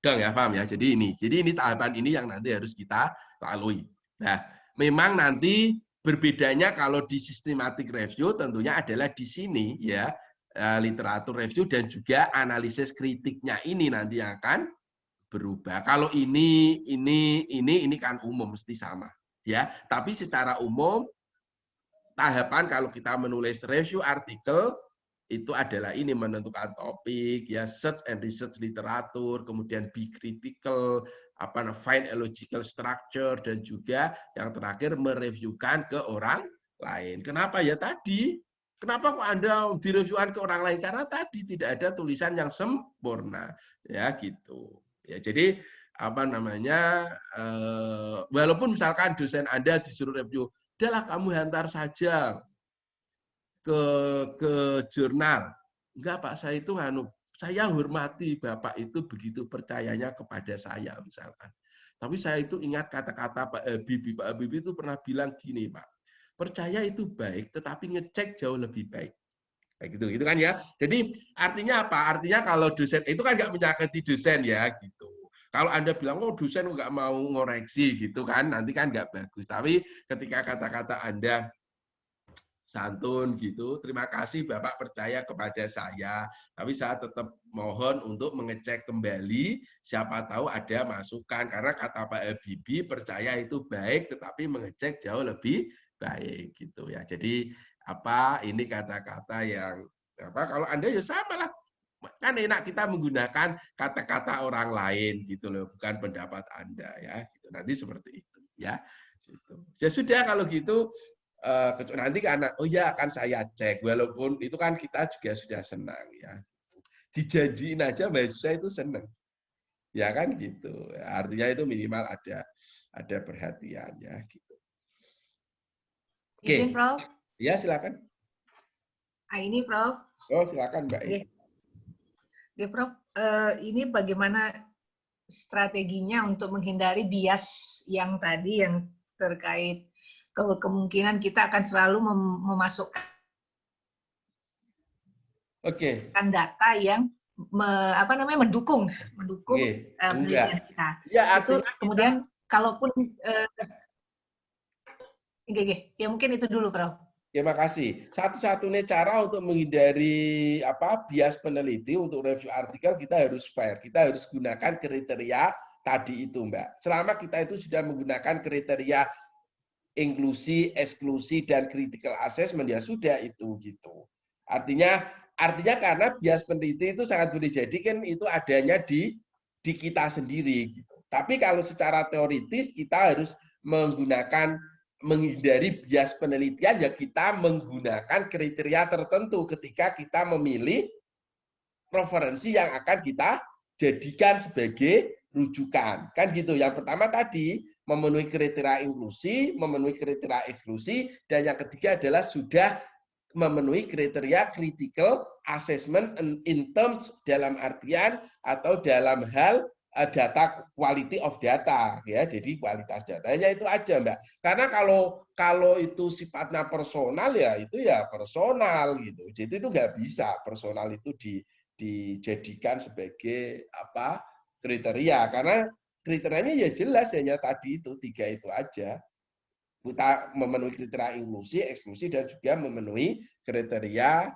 Dong ya, paham ya. Jadi ini tahapan ini yang nanti harus kita lalui. Nah, memang nanti berbedanya kalau di systematic review tentunya adalah di sini ya, literatur review dan juga analisis kritiknya ini nanti akan berubah. Kalau ini kan umum mesti sama ya. Tapi secara umum tahapan kalau kita menulis review artikel itu adalah ini menentukan topik, ya search and research literatur, kemudian be critical, find a logical structure, dan juga yang terakhir mereviewkan ke orang lain. Kenapa ya tadi? Kenapa kok Anda direviewkan ke orang lain? Karena tadi tidak ada tulisan yang sempurna, ya gitu. Ya jadi walaupun misalkan dosen Anda disuruh review, udahlah kamu hantar saja ke jurnal. Enggak Pak, saya hormati Bapak itu begitu percayanya kepada saya misalkan. Tapi saya itu ingat kata-kata Pak Habibie. Pak Habibie itu pernah bilang gini, Pak. Percaya itu baik, tetapi ngecek jauh lebih baik. Kayak gitu kan ya. Jadi artinya apa? Artinya kalau dosen itu kan nggak menyakiti dosen ya gitu. Kalau Anda bilang, oh dosen nggak mau ngoreksi gitu kan, nanti kan nggak bagus. Tapi ketika kata-kata Anda santun gitu, terima kasih Bapak percaya kepada saya, tapi saya tetap mohon untuk mengecek kembali, siapa tahu ada masukan, karena kata Pak Habibie, percaya itu baik, tetapi mengecek jauh lebih baik gitu ya. Jadi ini kata-kata yang kalau Anda ya sama lah, kan enak kita menggunakan kata-kata orang lain gitu loh, bukan pendapat Anda ya. Gitu. Nanti seperti itu ya. Gitu. Ya sudah kalau gitu. Nanti karena akan saya cek, walaupun itu kan kita juga sudah senang ya, dijanjiin aja mahasiswa itu senang ya kan gitu, artinya itu minimal ada perhatian ya gitu. Izin Prof. Ya silakan. Ini Prof. Oh silakan Mbak. Oke Prof, ini bagaimana strateginya untuk menghindari bias yang tadi yang terkait kemungkinan kita akan selalu memasukkan data yang mendukung penelitian kita. Ya, itu kemudian kalaupun ya mungkin itu dulu Prof. Terima kasih. Satu-satunya cara untuk menghindari bias peneliti untuk review artikel, kita harus fair. Kita harus gunakan kriteria tadi itu, Mbak. Selama kita itu sudah menggunakan kriteria inklusi, eksklusi, dan critical assessment, ya sudah itu gitu. Artinya karena bias peneliti itu sangat boleh jadi kan itu adanya di kita sendiri gitu. Tapi kalau secara teoritis kita harus menghindari bias penelitian, ya kita menggunakan kriteria tertentu ketika kita memilih referensi yang akan kita jadikan sebagai rujukan. Kan gitu. Yang pertama tadi memenuhi kriteria inklusi, memenuhi kriteria eksklusi, dan yang ketiga adalah sudah memenuhi kriteria critical assessment in terms dalam artian atau dalam hal data, quality of data ya. Jadi kualitas datanya itu aja Mbak. Karena kalau itu sifatnya personal ya itu ya personal gitu. Jadi itu nggak bisa personal itu dijadikan sebagai kriteria, karena kriterianya ya jelas hanya tadi itu 3 itu aja. Kita memenuhi kriteria inklusi, eksklusi, dan juga memenuhi kriteria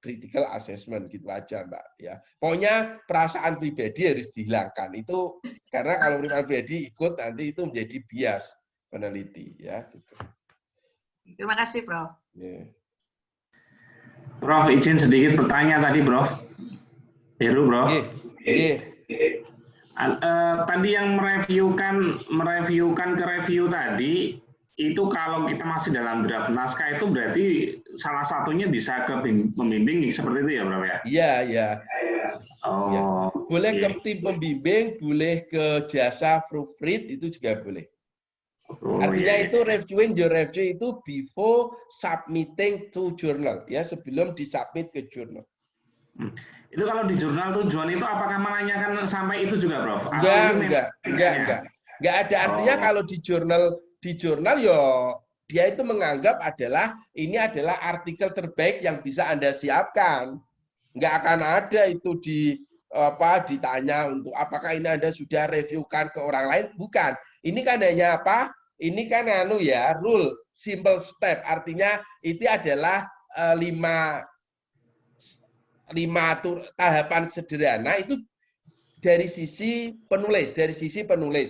critical assessment gitu aja Mbak ya. Pokoknya perasaan pribadi harus dihilangkan itu, karena kalau perasaan pribadi ikut nanti itu menjadi bias peneliti ya. Gitu. Terima kasih Prof. Yeah. Prof, izin sedikit bertanya tadi Prof. Heru Prof. Tadi yang mereviewkan ke review tadi itu kalau kita masih dalam draft naskah itu berarti salah satunya bisa ke pembimbing seperti itu ya Prof ya? Iya. Oh. Ya. Boleh ke tim pembimbing, boleh ke jasa proofread itu juga boleh. Artinya itu reviewing your review itu before submitting to journal ya, sebelum disubmit ke jurnal. Itu kalau di jurnal tujuan itu apakah menanyakan sampai itu juga, Prof? Enggak ada. Artinya kalau di jurnal ya dia itu menganggap ini adalah artikel terbaik yang bisa Anda siapkan. Enggak akan ada itu ditanya untuk apakah ini Anda sudah reviewkan ke orang lain, bukan. Ini kan hanya ini kan rule simple step, artinya itu adalah 5 tahapan sederhana itu dari sisi penulis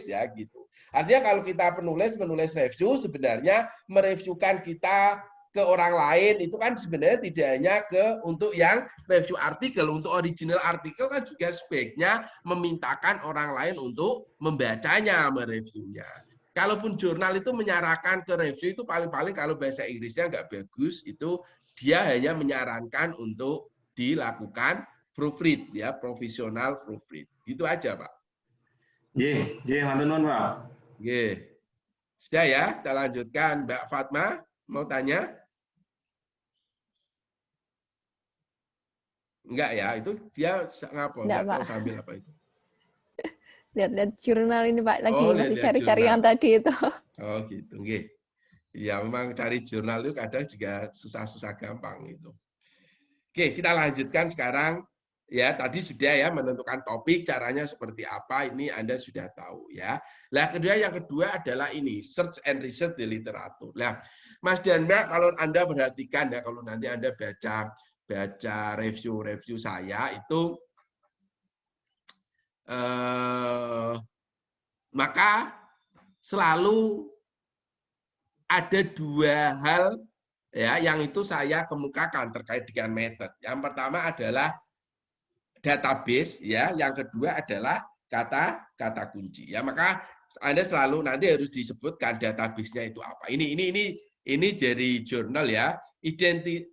ya gitu. Artinya kalau kita menulis review sebenarnya mereviewkan kita ke orang lain itu kan sebenarnya tidak hanya untuk yang review artikel, untuk original artikel kan juga sebaiknya memintakan orang lain untuk membacanya, mereviewnya. Kalaupun jurnal itu menyarankan ke review itu paling-paling kalau bahasa Inggrisnya nggak bagus, itu dia hanya menyarankan untuk dilakukan proofread, ya, profesional proofread. Itu aja, Pak. Matur nuwun, Pak. Sudah ya, kita lanjutkan. Mbak Fatma mau tanya? Enggak ya, itu dia ngapa? Enggak tahu sambil apa itu. Lihat-lihat jurnal ini, Pak, lagi masih cari-cari yang tadi itu. Oh gitu, nggih. Ya memang cari jurnal itu kadang juga susah-susah gampang itu. Oke, kita lanjutkan sekarang. Ya, tadi sudah ya menentukan topik, caranya seperti apa, ini Anda sudah tahu ya. Nah, yang kedua adalah ini, search and research di literatur. Nah, Mas dan Mbak, kalau Anda perhatikan ya, kalau nanti Anda baca review saya itu maka selalu ada dua hal ya yang itu saya kemukakan terkait dengan method. Yang pertama adalah database ya, yang kedua adalah kata kunci. Ya, maka Anda selalu nanti harus disebutkan database-nya itu apa. Ini dari jurnal ya.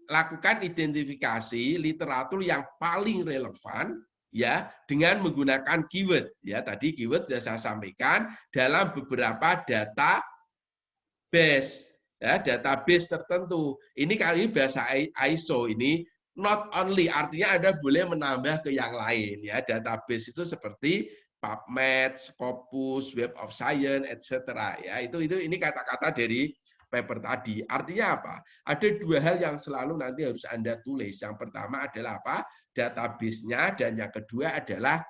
Lakukan identifikasi literatur yang paling relevan ya dengan menggunakan keyword ya. Tadi keyword sudah saya sampaikan dalam beberapa database ya, database tertentu. Ini kali bahasa ISO ini not only, artinya Anda boleh menambah ke yang lain ya. Database itu seperti PubMed, Scopus, Web of Science, etc. ya. Ini kata-kata dari paper tadi. Artinya apa? Ada dua hal yang selalu nanti harus Anda tulis. Yang pertama adalah apa? Database-nya, dan yang kedua adalah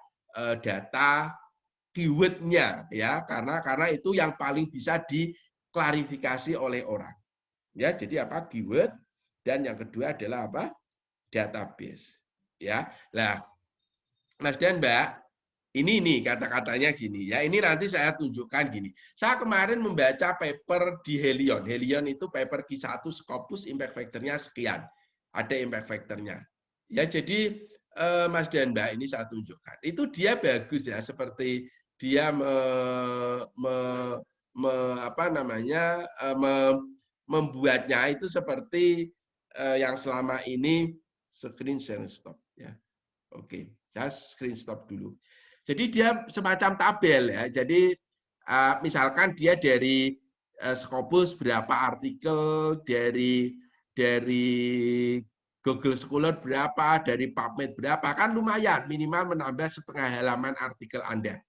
data keyword-nya ya. Karena itu yang paling bisa diklarifikasi oleh orang. Ya, jadi apa? Keyword, dan yang kedua adalah apa? Database ya. Nah, Mas dan Mbak, ini kata-katanya gini ya. Ini nanti saya tunjukkan gini. Saya kemarin membaca paper di Helion. Helion itu paper Q1 Scopus, impact factor-nya sekian. Ada impact factor-nya. Ya, jadi Mas dan Mbak, ini saya tunjukkan. Itu dia bagus ya, seperti dia membuatnya itu seperti yang selama ini screen share stop ya. Oke, saya screen stop dulu. Jadi dia semacam tabel ya. Jadi misalkan dia dari Scopus berapa artikel, dari Google Scholar berapa, dari PubMed berapa, kan lumayan, minimal menambah setengah halaman artikel Anda.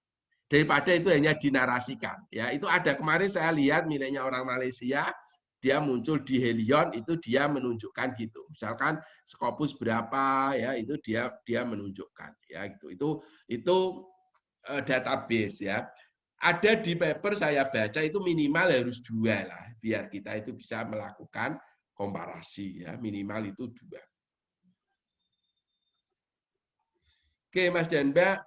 Daripada itu hanya dinarasikan ya. Itu ada kemarin saya lihat miliknya orang Malaysia, dia muncul di Helion, itu dia menunjukkan gitu. Misalkan Scopus berapa ya, itu dia menunjukkan ya gitu. Itu database ya. Ada di paper saya baca itu minimal harus 2 lah, biar kita itu bisa melakukan komparasi ya, minimal itu 2. Oke, Mas dan Mbak,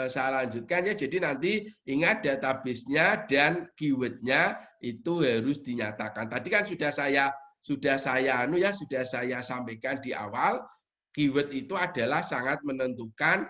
saya lanjutkan ya. Jadi nanti ingat database-nya dan keyword-nya itu harus dinyatakan. Tadi kan sudah saya sampaikan di awal, keyword itu adalah sangat menentukan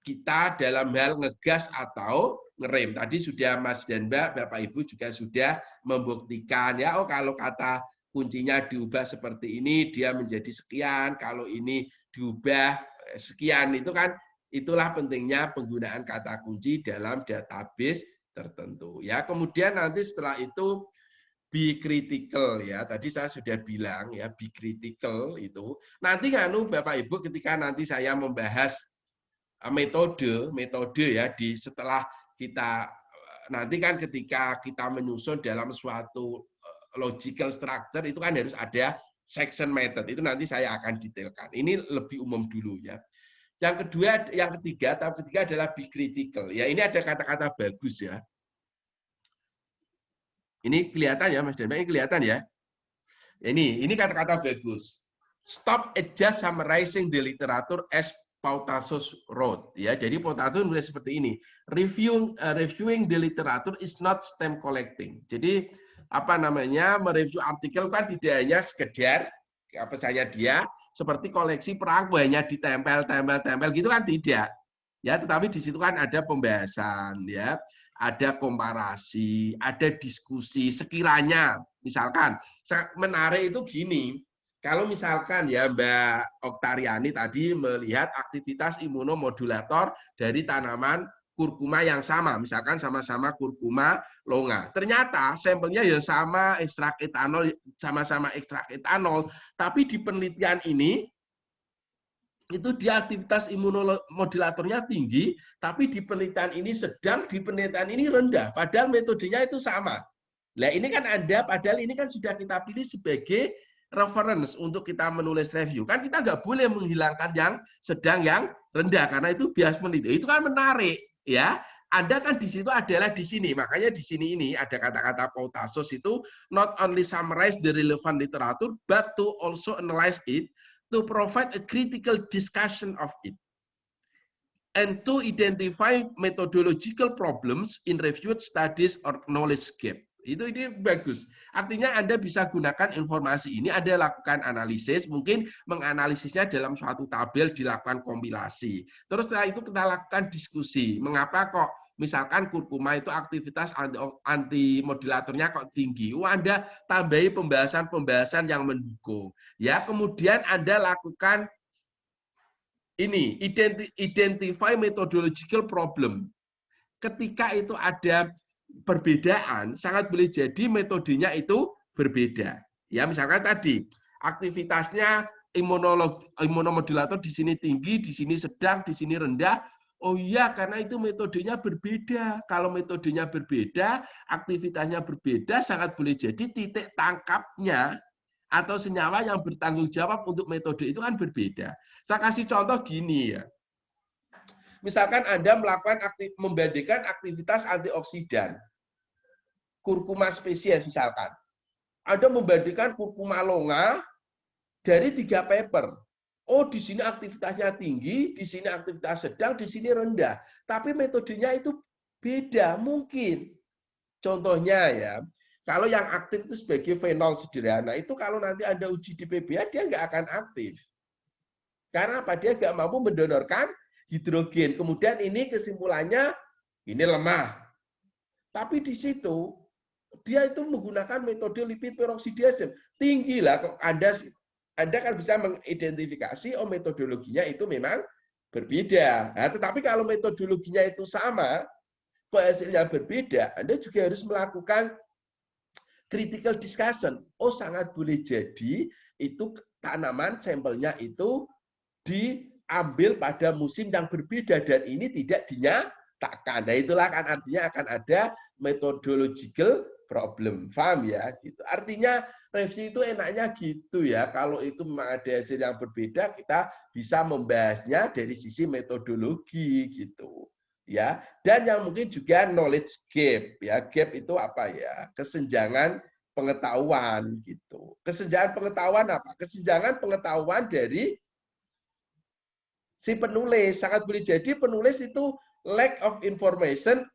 kita dalam hal ngegas atau ngerem. Tadi sudah Mas dan Mbak, Bapak Ibu juga sudah membuktikan ya. Oh, kalau kata kuncinya diubah seperti ini, dia menjadi sekian. Kalau ini diubah sekian, itu kan itulah pentingnya penggunaan kata kunci dalam database tertentu ya. Kemudian nanti setelah itu be critical ya. Tadi saya sudah bilang ya, be critical itu. Nanti Bapak Ibu ketika nanti saya membahas metode ya setelah kita nanti kan ketika kita menyusun dalam suatu logical structure itu kan harus ada section method. Itu nanti saya akan detailkan. Ini lebih umum dulu ya. Yang ketiga adalah be critical. Ya, ini ada kata-kata bagus ya. Ini kelihatan ya, Mas Dana, ini kelihatan ya. Ini kata-kata bagus. Stop adjust summarizing the literature as Pautasus wrote. Ya, jadi Pautasus menulis seperti ini. Reviewing the literature is not stamp collecting. Jadi mereview artikel kan tidak hanya sekedar apa saja dia seperti koleksi perang hanya ditempel gitu kan tidak. Ya, tetapi di situ kan ada pembahasan ya, ada komparasi, ada diskusi sekiranya misalkan menarik itu gini. Kalau misalkan ya Mbak Oktariani tadi melihat aktivitas imunomodulator dari tanaman kurkuma yang sama, misalkan sama-sama kurkuma longa. Ternyata sampelnya ya sama ekstrak etanol, sama-sama ekstrak etanol, tapi di penelitian ini itu dia aktivitas imunomodulatornya tinggi, tapi di penelitian ini sedang, di penelitian ini rendah, padahal metodenya itu sama. Nah ini kan Anda, padahal ini kan sudah kita pilih sebagai reference untuk kita menulis review. Kan kita nggak boleh menghilangkan yang sedang, yang rendah, karena itu bias peneliti. Itu kan menarik, ya. Anda kan di situ adalah di sini, makanya di sini ini ada kata-kata Pautasos itu not only summarize the relevant literature, but to also analyze it, to provide a critical discussion of it, and to identify methodological problems in reviewed studies or knowledge gap. Ini bagus. Artinya Anda bisa gunakan informasi ini, Anda lakukan analisis, mungkin menganalisisnya dalam suatu tabel, dilakukan kompilasi. Terus setelah itu kita lakukan diskusi. Mengapa kok misalkan kurkuma itu aktivitas antimodulatornya kok tinggi? Anda tambahi pembahasan-pembahasan yang mendukung. Ya, kemudian Anda lakukan ini, identify methodological problem. Ketika itu ada perbedaan, sangat boleh jadi metodenya itu berbeda. Ya, misalkan tadi aktivitasnya imunomodulator di sini tinggi, di sini sedang, di sini rendah. Oh iya, karena itu metodenya berbeda. Kalau metodenya berbeda, aktivitasnya berbeda, sangat boleh jadi titik tangkapnya atau senyawa yang bertanggung jawab untuk metode itu kan berbeda. Saya kasih contoh gini ya. Misalkan Anda membandingkan aktivitas antioksidan, kurkuma spesies misalkan. Anda membandingkan kurkuma longa dari 3 paper. Oh, di sini aktivitasnya tinggi, di sini aktivitas sedang, di sini rendah. Tapi metodenya itu beda, mungkin. Contohnya ya, kalau yang aktif itu sebagai fenol sederhana, itu kalau nanti Anda uji di PBA, dia nggak akan aktif. Karena apa? Dia nggak mampu mendonorkan hidrogen. Kemudian ini kesimpulannya, ini lemah. Tapi di situ, dia itu menggunakan metode lipid peroxidase. Tinggi lah, kok Anda kan bisa mengidentifikasi, oh metodologinya itu memang berbeda. Nah, tetapi kalau metodologinya itu sama, kok hasilnya berbeda, Anda juga harus melakukan critical discussion. Oh, sangat boleh jadi itu tanaman sampelnya itu diambil pada musim yang berbeda dan ini tidak dinyatakan. Nah, itulah kan artinya akan ada methodological problem. Paham ya? Gitu. Artinya review itu enaknya gitu ya. Kalau itu memang ada hasil yang berbeda, kita bisa membahasnya dari sisi metodologi gitu. Ya. Dan yang mungkin juga knowledge gap ya. Gap itu apa ya? Kesenjangan pengetahuan gitu. Kesenjangan pengetahuan apa? Kesenjangan pengetahuan dari si penulis. Sangat boleh jadi penulis itu lack of information,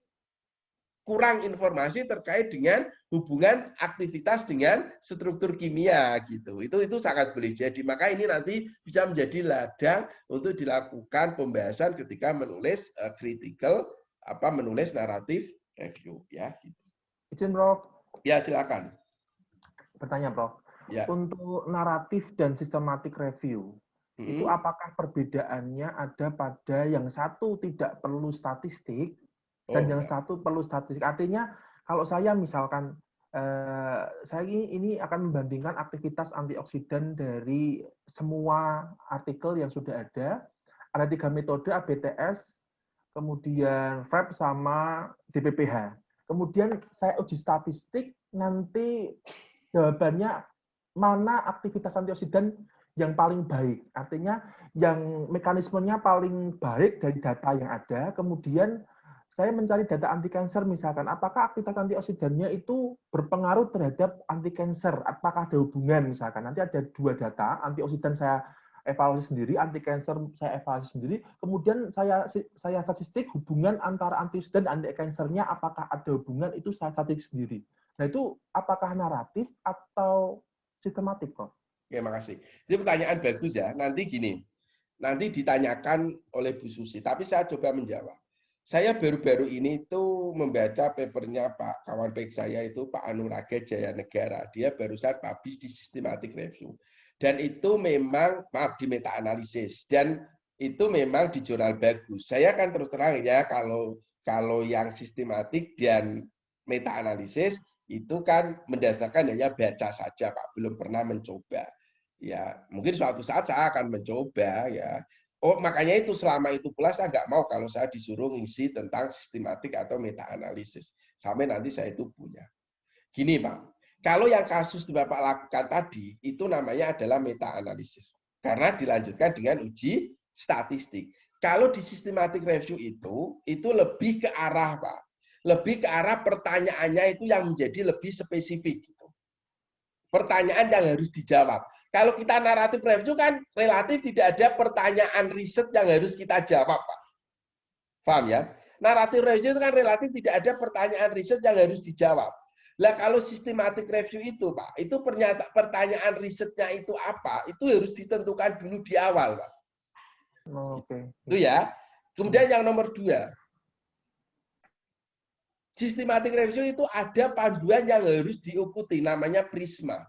kurang informasi terkait dengan hubungan aktivitas dengan struktur kimia gitu. Itu sangat boleh jadi. Maka ini nanti bisa menjadi ladang untuk dilakukan pembahasan ketika menulis menulis naratif review ya gitu. Izin, Prof. Ya, silakan. Bertanya, Prof. Ya. Untuk naratif dan sistematik review, itu apakah perbedaannya ada pada yang satu tidak perlu statistik dan yang satu perlu statistik? Artinya kalau saya misalkan saya ini akan membandingkan aktivitas antioksidan dari semua artikel yang sudah ada 3 metode, ABTS, kemudian FREP sama DPPH. Kemudian saya uji statistik, nanti jawabannya mana aktivitas antioksidan yang paling baik. Artinya yang mekanismenya paling baik dari data yang ada, kemudian saya mencari data anti-cancer misalkan, apakah aktivitas antioksidannya itu berpengaruh terhadap anti-cancer, apakah ada hubungan misalkan. Nanti ada 2 data, antioksidan saya evaluasi sendiri, anti-cancer saya evaluasi sendiri, kemudian saya statistik hubungan antara antioksidan dan anti-cancernya, apakah ada hubungan, itu saya statistik sendiri. Nah itu apakah naratif atau sistematik, Prof? Oke, makasih. Itu pertanyaan bagus ya. Nanti gini, nanti ditanyakan oleh Bu Susi, tapi saya coba menjawab. Saya baru-baru ini itu membaca papernya Pak kawan baik saya itu Pak Anuraga Jaya Negara. Dia barusan publish di Systematic Review. Dan itu memang, maaf, di meta analisis. Dan itu memang di jurnal bagus. Saya kan terus terang ya, kalau yang sistematik dan meta analisis itu kan mendasarkan hanya baca saja Pak, belum pernah mencoba. Ya, mungkin suatu saat saya akan mencoba ya. Oh, makanya itu selama itu pula saya nggak mau kalau saya disuruh ngisi tentang sistematik atau meta analisis. Sampai nanti saya itu punya. Gini Pak, kalau yang kasus yang Bapak lakukan tadi itu namanya adalah meta analisis. Karena dilanjutkan dengan uji statistik. Kalau di systematic review itu lebih ke arah Pak. Lebih ke arah pertanyaannya itu yang menjadi lebih spesifik. Gitu. Pertanyaan yang harus dijawab. Kalau kita naratif review kan relatif tidak ada pertanyaan riset yang harus kita jawab, Pak. Paham ya? Naratif review itu kan relatif tidak ada pertanyaan riset yang harus dijawab. Lah kalau systematic review itu, Pak, itu pertanyaan risetnya itu apa? Itu harus ditentukan dulu di awal, Pak. Oke. Itu ya. Kemudian yang nomor 2. Systematic review itu ada panduan yang harus diikuti, namanya Prisma.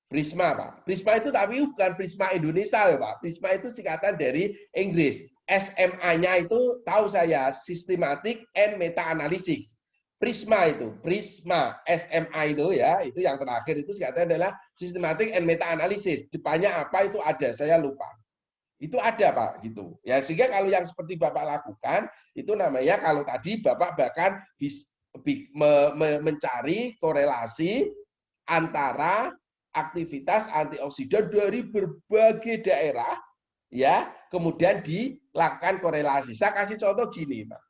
Prisma, Pak. Prisma itu tapi bukan Prisma Indonesia, ya, Pak. Prisma itu singkatan dari Inggris. SMA-nya itu tahu saya, Systematic and Meta Analysis. Prisma itu, Prisma, SMA itu ya, itu yang terakhir itu singkatan adalah Systematic and Meta Analysis. Depannya apa itu ada, saya lupa. Itu ada Pak gitu. Ya sehingga kalau yang seperti Bapak lakukan itu namanya kalau tadi Bapak bahkan mencari korelasi antara aktivitas antioksidan dari berbagai daerah ya, kemudian dilakukan korelasi. Saya kasih contoh gini, Pak.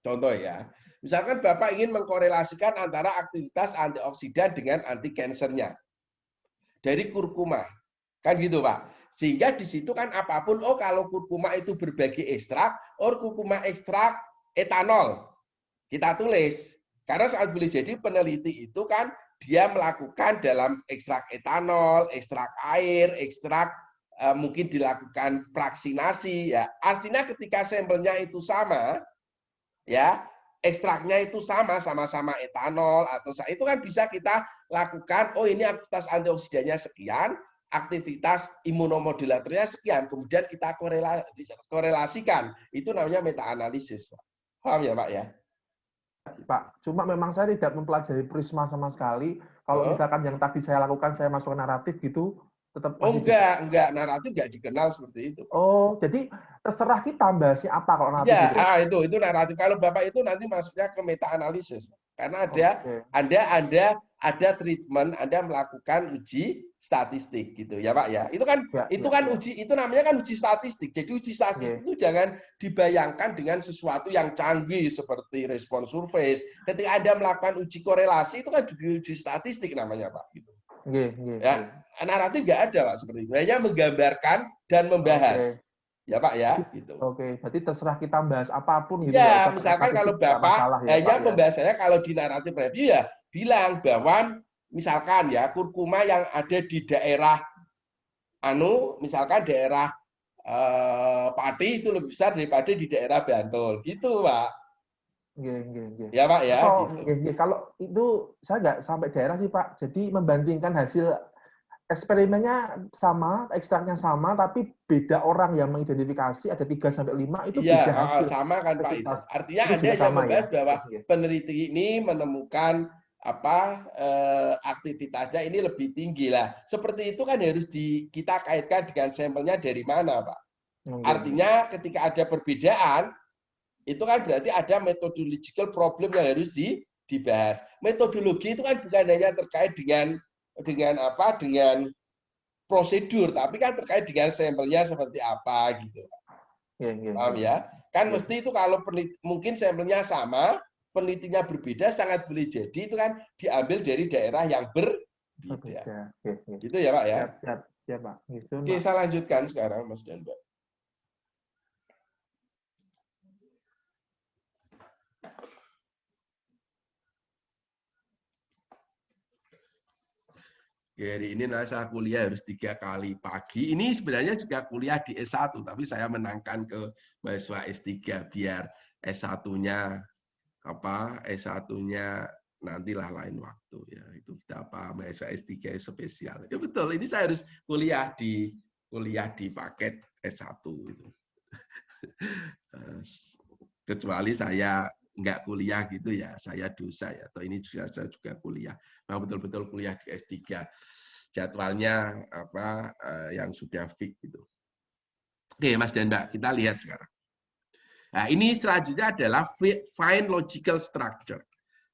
Contoh ya. Misalkan Bapak ingin mengkorelasikan antara aktivitas antioksidan dengan anti-kansernya. Dari kurkuma. Kan gitu, Pak. Sehingga di situ kan apapun, oh kalau kurkuma itu berbagai ekstrak, oh kurkuma ekstrak etanol. Kita tulis. Karena saat boleh jadi peneliti itu kan dia melakukan dalam ekstrak etanol, ekstrak air, ekstrak mungkin dilakukan fraksinasi. Ya. Artinya ketika sampelnya itu sama, ya ekstraknya itu sama-sama etanol atau itu kan bisa kita lakukan, oh ini aktivitas antioksidannya sekian, aktivitas imunomodulatornya sekian, kemudian kita korelasikan. Itu namanya meta analisis. Paham ya, Pak ya? Pak, cuma memang saya tidak mempelajari Prisma sama sekali. Kalau misalkan yang tadi saya lakukan, saya masuk ke naratif gitu, tetap masih enggak, naratif enggak dikenal seperti itu. Oh, jadi terserah kita bahasnya apa kalau naratif ya, itu naratif. Kalau Bapak itu nanti masuknya ke meta analisis. Karena ada treatment, Anda melakukan uji statistik gitu ya Pak ya. Itu kan itu namanya kan uji statistik. Jadi uji statistik itu jangan dibayangkan dengan sesuatu yang canggih seperti respon survei. Ketika Anda melakukan uji korelasi itu kan juga uji statistik namanya Pak gitu. Ya, naratif nggak ada Pak seperti itu. Hanya menggambarkan dan membahas. Ya Pak ya, gitu. Oke, berarti terserah kita bahas apapun gitu. Ya, misalkan kalau Bapak hanya membahasnya kalau di naratif review ya bilang bahwa misalkan ya kurkuma yang ada di daerah misalkan daerah Pati itu lebih besar daripada di daerah Bantul, gitu Pak. Ya Pak ya. Gitu. Kalau itu saya nggak sampai daerah sih Pak. Jadi membandingkan hasil eksperimennya sama, ekstraknya sama, tapi beda orang yang mengidentifikasi ada 3-5 itu beda hasil. Sama kan Pak. Artinya Anda yang membahas bahwa peneliti ini menemukan aktivitasnya ini lebih tinggi lah. Seperti itu kan harus kita kaitkan dengan sampelnya dari mana Pak. Artinya ketika ada perbedaan, itu kan berarti ada methodological problem yang harus dibahas. Metodologi itu kan bukan hanya terkait dengan prosedur, tapi kan terkait dengan sampelnya seperti apa gitu. Paham ya? Kan mesti itu kalau mungkin sampelnya sama, penelitinya berbeda, sangat boleh jadi itu kan diambil dari daerah yang berbeda. Gitu ya Pak ya? Siap Pak. Gitu, Oke, saya lanjutkan sekarang Mas dan Mbak. Hari ini saya kuliah harus 3 kali pagi. Ini sebenarnya juga kuliah di S1, tapi saya menangkan ke mahasiswa S3 biar S1-nya S1-nya nantilah lain waktu ya. Itu kita mahasiswa S3 spesial. Ya betul, ini saya harus kuliah di paket S1 itu. Kecuali saya nggak kuliah gitu ya, saya dosa ya. Atau ini saya juga kuliah. Nah, betul-betul kuliah di S3. Jadwalnya yang sudah fix gitu. Oke, Mas dan Mbak, kita lihat sekarang. Nah, ini selanjutnya adalah find logical structure.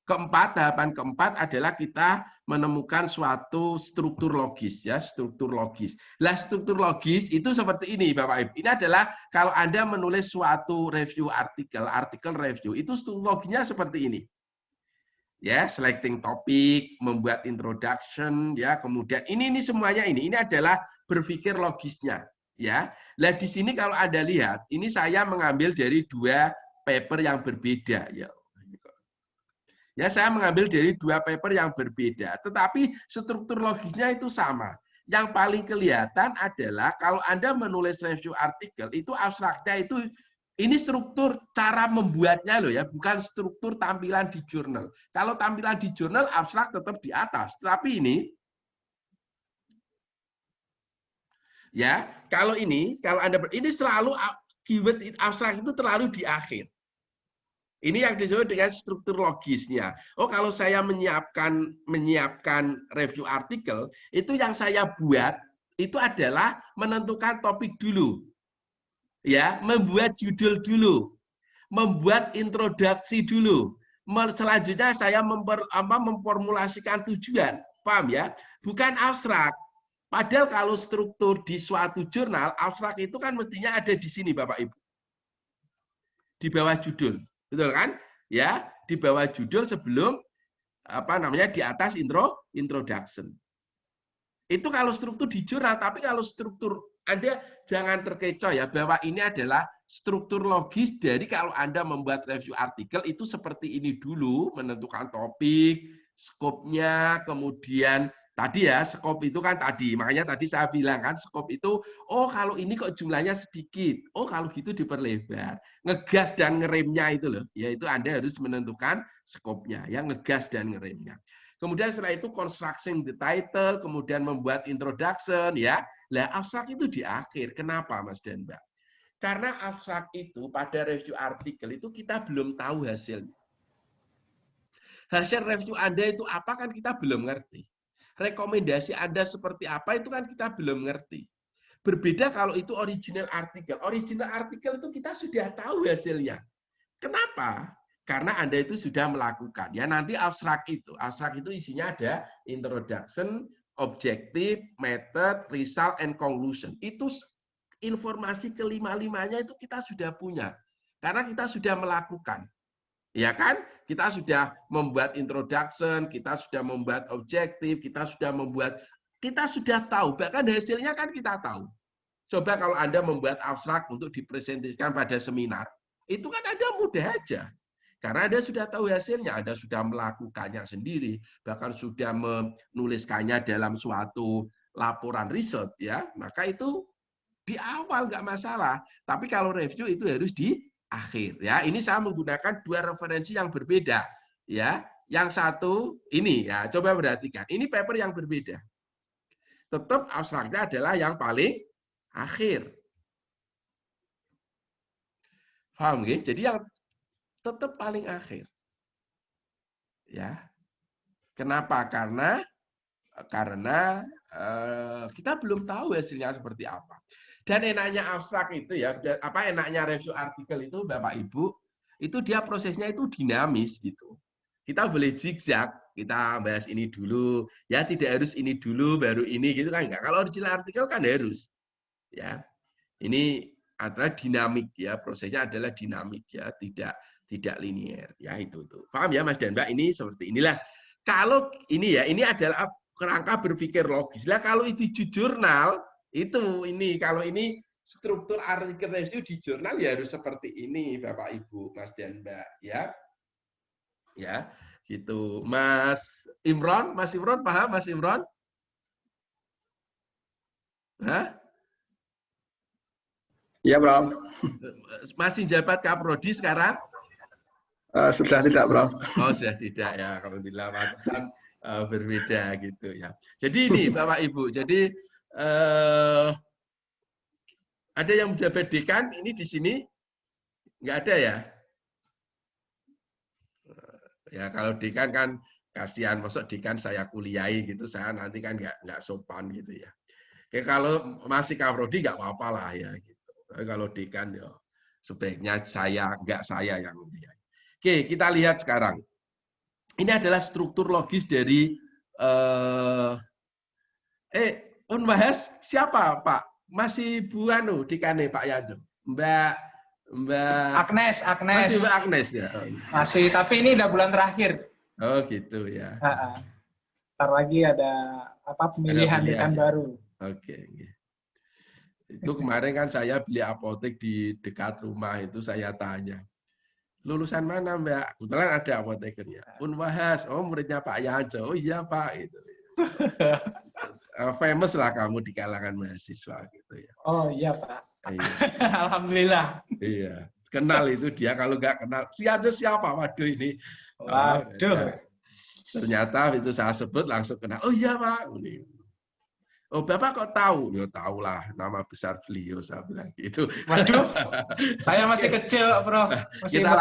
Tahapan keempat adalah kita menemukan suatu struktur logis ya, struktur logis. Lah struktur logis itu seperti ini Bapak Ibu. Ini adalah kalau Anda menulis suatu review artikel review, itu struktur logisnya seperti ini. Ya, selecting topik, membuat introduction ya, kemudian ini semuanya ini adalah berpikir logisnya ya. Lah di sini kalau Anda lihat, ini saya mengambil dari 2 paper yang berbeda ya. Ya, saya mengambil dari 2 paper yang berbeda, tetapi struktur logisnya itu sama. Yang paling kelihatan adalah kalau Anda menulis review artikel, itu abstraknya itu, ini struktur cara membuatnya loh ya, bukan struktur tampilan di jurnal. Kalau tampilan di jurnal, abstrak tetap di atas. Tapi ini, ya, kalau Anda, ini selalu keyword abstrak itu terlalu di akhir. Ini yang disebut dengan struktur logisnya. Oh, kalau saya menyiapkan review artikel, itu yang saya buat itu adalah menentukan topik dulu. Ya, membuat judul dulu. Membuat introduksi dulu. Selanjutnya saya memformulasikan tujuan. Paham ya? Bukan abstrak. Padahal kalau struktur di suatu jurnal, abstrak itu kan mestinya ada di sini Bapak Ibu. Di bawah judul. Betul kan? Ya, di bawah judul sebelum di atas introduction. Itu kalau struktur di jurnal, tapi kalau struktur Anda jangan terkecoh ya bahwa ini adalah struktur logis dari kalau Anda membuat review artikel itu seperti ini dulu, menentukan topik, skopnya, kemudian tadi ya, skop itu kan tadi, makanya tadi saya bilang kan, skop itu, oh kalau ini kok jumlahnya sedikit, oh kalau gitu diperlebar. Ngegas dan ngeremnya itu loh, yaitu Anda harus menentukan skopnya, ya ngegas dan ngeremnya. Kemudian setelah itu constructing the title, kemudian membuat introduction, ya. Lah abstrak itu di akhir. Kenapa Mas dan Mbak? Karena abstrak itu pada review artikel itu kita belum tahu hasilnya. Hasil review Anda itu apa kan kita belum ngerti. Rekomendasi Anda seperti apa itu kan kita belum ngerti. Berbeda kalau itu original artikel. Original artikel itu kita sudah tahu hasilnya. Kenapa? Karena Anda itu sudah melakukan. Ya nanti abstrak itu isinya ada introduction, objective, method, result, and conclusion. Itu informasi kelima-limanya itu kita sudah punya. Karena kita sudah melakukan. Ya kan? Kita sudah membuat introduction, kita sudah membuat objektif, kita sudah tahu, bahkan hasilnya kan kita tahu. Coba kalau Anda membuat abstrak untuk dipresentasikan pada seminar, itu kan Anda mudah aja. Karena Anda sudah tahu hasilnya, Anda sudah melakukannya sendiri, bahkan sudah menuliskannya dalam suatu laporan riset, ya. Maka itu di awal nggak masalah. Tapi kalau review itu harus di akhir ya. Ini saya menggunakan 2 referensi yang berbeda ya. Yang satu ini ya, coba perhatikan. Ini paper yang berbeda. Tetap abstraknya adalah yang paling akhir. Paham nggih? Jadi yang tetap paling akhir. Ya. Kenapa? Karena kita belum tahu hasilnya seperti apa. Dan enaknya abstrak itu ya, enaknya review artikel itu Bapak Ibu, itu dia prosesnya itu dinamis gitu. Kita boleh zigzag, kita bahas ini dulu, ya tidak harus ini dulu baru ini gitu kan enggak. Kalau original artikel kan harus. Ya. Ini adalah dinamik ya, prosesnya adalah dinamik ya, tidak linier ya itu tuh. Paham ya Mas dan Mbak? Ini seperti inilah. Kalau ini ya, ini adalah kerangka berpikir logis. Lah kalau itu di jurnal kalau ini struktur artikel review di jurnal ya harus seperti ini Bapak Ibu, Mas dan Mbak ya. Ya, gitu. Mas Imron paham Mas Imron? Hah? Iya, Prof. Masih jabat Kaprodi sekarang? Sudah tidak, Prof. Oh, sudah tidak ya. Alhamdulillah, pantesan berbeda gitu ya. Jadi ini Bapak Ibu, jadi ada yang menjabat dekan ini di sini? Nggak ada ya? Ya kalau dekan kan kasihan, maksud dekan saya kuliahi gitu, saya nanti kan nggak sopan gitu ya. Oke, kalau masih Kaprodi nggak apa-apa lah ya gitu. Tapi kalau dekan ya sebaiknya nggak saya yang kuliahi. Oke, kita lihat sekarang. Ini adalah struktur logis dari Unwahas siapa Pak? Masih Bu Anu dekane Pak Yanto? Mbak Agnes. Masih Mbak Agnes ya. Masih, tapi ini udah bulan terakhir. Oh gitu ya. Ntar lagi ada pemilihan dekan baru. Oke. Itu kemarin kan saya beli apotek di dekat rumah itu saya tanya. Lulusan mana Mbak? Kebetulan ada apotekernya. Unwahas, oh muridnya Pak Yanto. Oh iya Pak itu. Famous lah kamu di kalangan mahasiswa gitu ya. Oh iya Pak. Iya. Alhamdulillah. Iya. Kenal itu dia, kalau nggak kenal siapa? Waduh ini. Waduh. Ternyata itu saya sebut langsung kenal. Oh iya Pak. Oh Bapak kok tahu? Ya tahu lah, nama besar beliau, saya bilang gitu. Waduh, saya masih kecil, Bro. Masih kita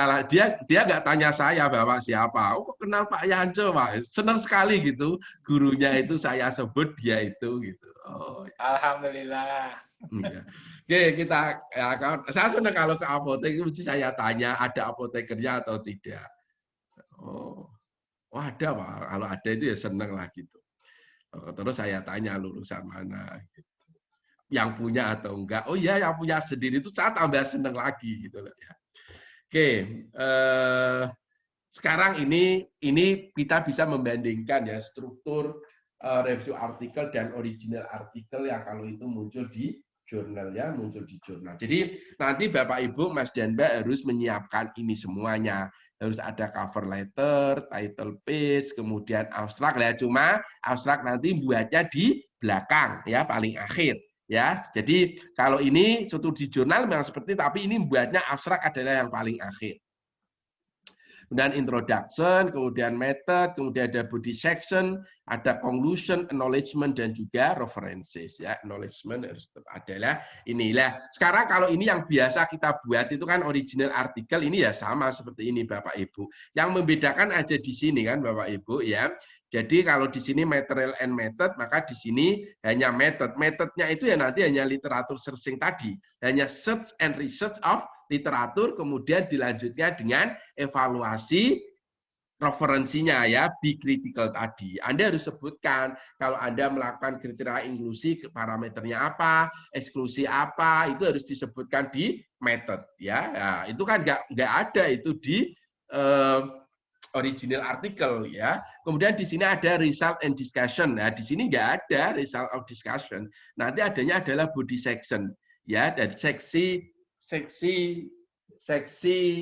lanjut. Dia nggak tanya saya Bapak siapa. Oh kok kenal Pak Yanto, Pak? Senang sekali gitu. Gurunya itu saya sebut dia itu gitu. Oh. Alhamdulillah. Ya. Oke, kita ya, saya senang kalau ke apotek itu saya tanya ada apotekernya atau tidak. Oh ada Pak. Kalau ada itu ya senang lah gitu. Terus saya tanya lulusan mana, gitu. Yang punya atau enggak. Oh iya, yang punya sendiri itu saya tambah seneng lagi gitu loh ya. Oke, sekarang ini kita bisa membandingkan ya struktur review artikel dan original artikel yang kalau itu muncul di jurnal ya, muncul di jurnal. Jadi nanti Bapak Ibu, Mas dan Mbak harus menyiapkan ini semuanya. Harus ada cover letter, title page, kemudian abstrak ya. Cuma abstrak nanti buatnya di belakang ya, paling akhir ya. Jadi kalau ini studi jurnal memang seperti, tapi ini buatnya abstrak adalah yang paling akhir. Kemudian introduction, kemudian method, kemudian ada body section, ada conclusion, acknowledgement, dan juga references ya. Acknowledgement harus adalah inilah. Sekarang kalau ini yang biasa kita buat itu kan original artikel, ini ya sama seperti ini Bapak Ibu. Yang membedakan aja di sini kan Bapak Ibu ya. Jadi kalau di sini material and method, maka di sini hanya method. Methodnya itu ya nanti hanya literatur searching tadi, hanya search and research of literatur, kemudian dilanjutnya dengan evaluasi referensinya ya, be critical tadi. Anda harus sebutkan kalau Anda melakukan kriteria inklusi, parameternya apa, eksklusi apa, itu harus disebutkan di method ya. Nah, itu kan nggak ada itu di original artikel ya. Kemudian di sini ada result and discussion. Nah, di sini nggak ada result of discussion. Nanti adanya adalah body section ya, dan seksi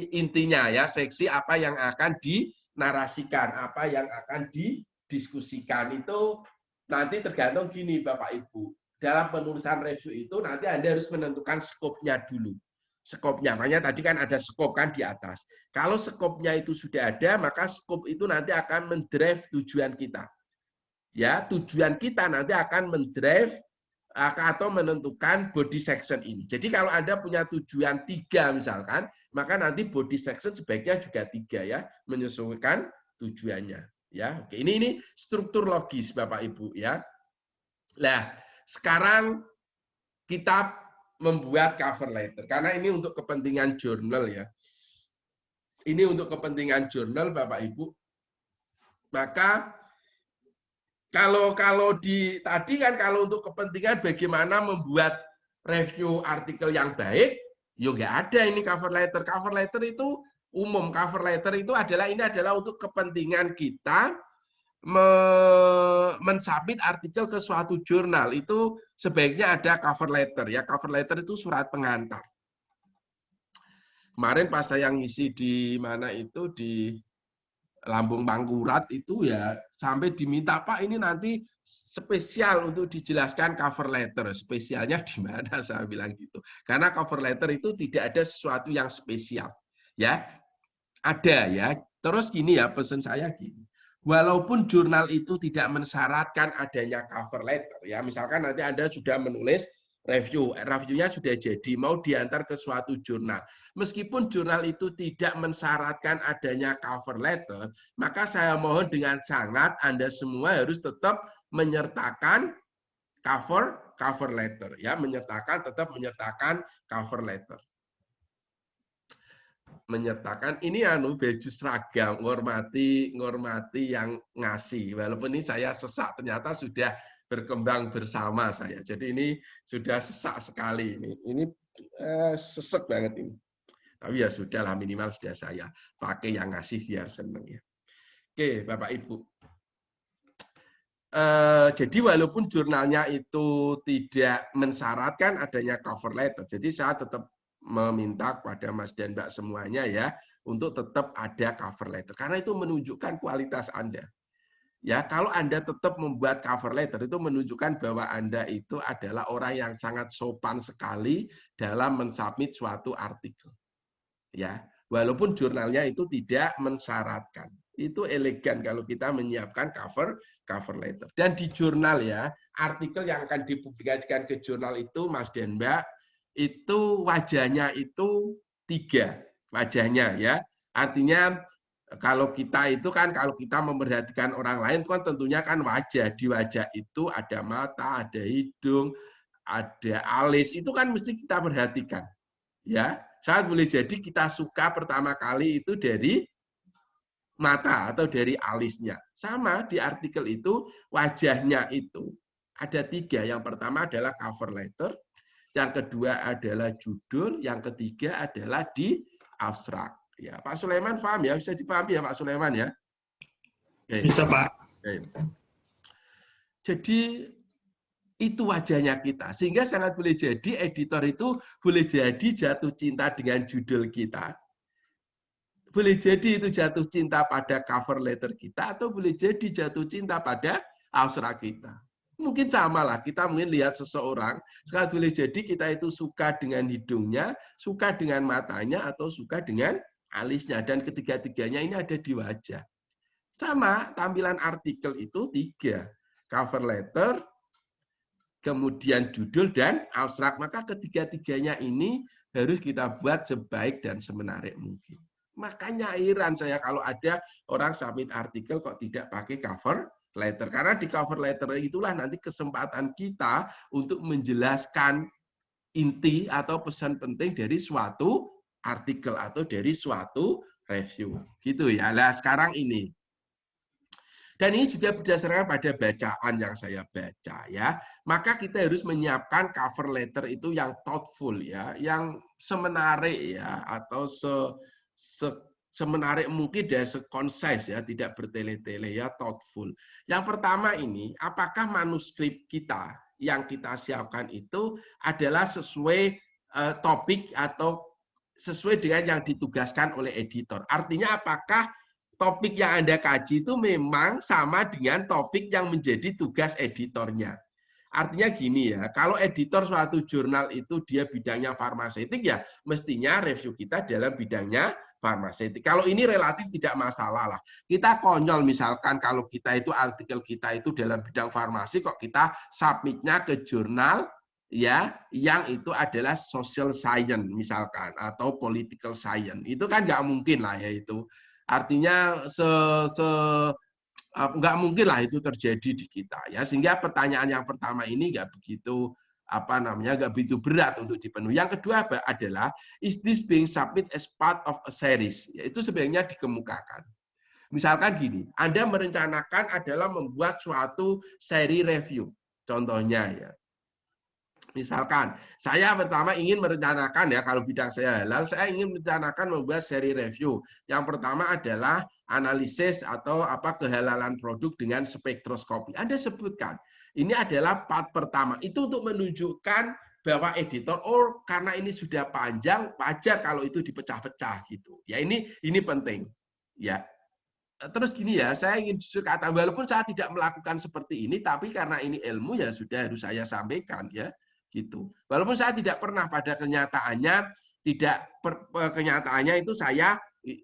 intinya ya, seksi apa yang akan dinarasikan, apa yang akan didiskusikan itu nanti tergantung gini Bapak Ibu. Dalam penulisan review itu nanti Anda harus menentukan skopnya dulu. Skopnya, makanya tadi kan ada skop kan di atas. Kalau skopnya itu sudah ada, maka skop itu nanti akan mendrive tujuan kita. Ya, tujuan kita nanti akan mendrive atau menentukan body section ini. Jadi kalau Anda punya tujuan 3 misalkan, maka nanti body section sebaiknya juga 3 ya, menyesuaikan tujuannya. Ya, oke. Ini struktur logis Bapak Ibu ya. Nah, sekarang kita membuat cover letter karena ini untuk kepentingan jurnal ya. Ini untuk kepentingan jurnal Bapak Ibu. Maka kalau tadi kan kalau untuk kepentingan bagaimana membuat review artikel yang baik, yo nggak ada ini cover letter. Cover letter itu umum. Cover letter itu adalah untuk kepentingan kita mensubmit artikel ke suatu jurnal. Itu sebaiknya ada cover letter ya. Cover letter itu surat pengantar. Kemarin pas saya ngisi di mana itu di Lambung Mangkurat itu ya sampai diminta, Pak ini nanti spesial untuk dijelaskan cover letter. Spesialnya di mana, saya bilang gitu. Karena cover letter itu tidak ada sesuatu yang spesial. Ya, ada ya. Terus gini ya, pesan saya gini. Walaupun jurnal itu tidak mensyaratkan adanya cover letter, ya misalkan nanti Anda sudah menulis reviewnya sudah jadi, mau diantar ke suatu jurnal. Meskipun jurnal itu tidak mensyaratkan adanya cover letter, maka saya mohon dengan sangat Anda semua harus tetap menyertakan cover letter, ya tetap menyertakan cover letter. Menyertakan ini baju seragam, ngormati yang ngasih. Walaupun ini saya sesak, ternyata sudah berkembang bersama saya. Jadi ini sudah sesak sekali ini sesek banget ini. Tapi ya sudahlah, minimal sudah saya pakai yang ngasih biar seneng ya. Oke, Bapak Ibu. Jadi walaupun jurnalnya itu tidak mensyaratkan adanya cover letter, jadi saya tetap meminta kepada Mas dan Mbak semuanya ya untuk tetap ada cover letter karena itu menunjukkan kualitas Anda. Ya, kalau Anda tetap membuat cover letter itu menunjukkan bahwa Anda itu adalah orang yang sangat sopan sekali dalam mensubmit suatu artikel. Ya, walaupun jurnalnya itu tidak mensyaratkan. Itu elegan kalau kita menyiapkan cover letter. Dan di jurnal ya, artikel yang akan dipublikasikan ke jurnal itu Mas dan Mbak itu wajahnya itu 3 wajahnya ya. Artinya kalau kita itu kan kalau kita memperhatikan orang lain kan tentunya kan wajah. Di wajah itu ada mata, ada hidung, ada alis. Itu kan mesti kita perhatikan. Ya, sangat boleh jadi kita suka pertama kali itu dari mata atau dari alisnya. Sama di artikel itu wajahnya itu ada 3. Yang pertama adalah cover letter. Yang kedua adalah judul, yang ketiga adalah di abstrak. Ya, Pak Sulaiman paham ya? Bisa dipahami ya Pak Sulaiman ya? Oke. Bisa Pak. Oke. Jadi itu wajahnya kita. Sehingga sangat boleh jadi editor itu boleh jadi jatuh cinta dengan judul kita. Boleh jadi itu jatuh cinta pada cover letter kita atau boleh jadi jatuh cinta pada abstrak kita. Mungkin sama lah, kita mungkin lihat seseorang, sekali boleh jadi kita itu suka dengan hidungnya, suka dengan matanya, atau suka dengan alisnya. Dan ketiga-tiganya ini ada di wajah. Sama, tampilan artikel itu 3. Cover letter, kemudian judul, dan abstrak. Maka ketiga-tiganya ini harus kita buat sebaik dan semenarik mungkin. Makanya heran saya kalau ada orang submit artikel kok tidak pakai cover letter. Karena di cover letter itulah nanti kesempatan kita untuk menjelaskan inti atau pesan penting dari suatu artikel atau dari suatu review. Gitu ya. Nah, sekarang ini. Dan ini juga berdasarkan pada bacaan yang saya baca ya. Maka kita harus menyiapkan cover letter itu yang thoughtful ya, yang semenarik ya atau semenarik mungkin dan se-concise ya, tidak bertele-tele ya, thoughtful. Yang pertama ini, apakah manuskrip kita yang kita siapkan itu adalah sesuai topik atau sesuai dengan yang ditugaskan oleh editor. Artinya apakah topik yang Anda kaji itu memang sama dengan topik yang menjadi tugas editornya. Artinya gini ya, kalau editor suatu jurnal itu dia bidangnya farmaseutik ya, mestinya review kita dalam bidangnya farmaseutik. Kalau ini relatif tidak masalah lah. Kita konyol misalkan kalau kita itu artikel kita itu dalam bidang farmasi kok kita submitnya ke jurnal ya yang itu adalah social science misalkan atau political science. Itu kan nggak mungkin lah ya itu. Artinya nggak mungkin lah itu terjadi di kita ya, sehingga pertanyaan yang pertama ini nggak begitu nggak begitu berat untuk dipenuhi. Yang kedua adalah is this being submit as part of a series, yaitu sebenarnya dikemukakan. Misalkan gini, Anda merencanakan adalah membuat suatu seri review, contohnya ya. Misalkan, saya pertama ingin merencanakan ya, kalau bidang saya halal, saya ingin merencanakan membuat seri review. Yang pertama adalah analisis atau kehalalan produk dengan spektroskopi. Anda sebutkan, ini adalah part pertama. Itu untuk menunjukkan bahwa editor, karena ini sudah panjang, wajar kalau itu dipecah-pecah gitu. Ya ini penting. Ya. terus gini ya, saya ingin jujur kata, walaupun saya tidak melakukan seperti ini, tapi karena ini ilmu ya sudah harus saya sampaikan ya, gitu. Walaupun saya tidak pernah pada kenyataannya, kenyataannya itu saya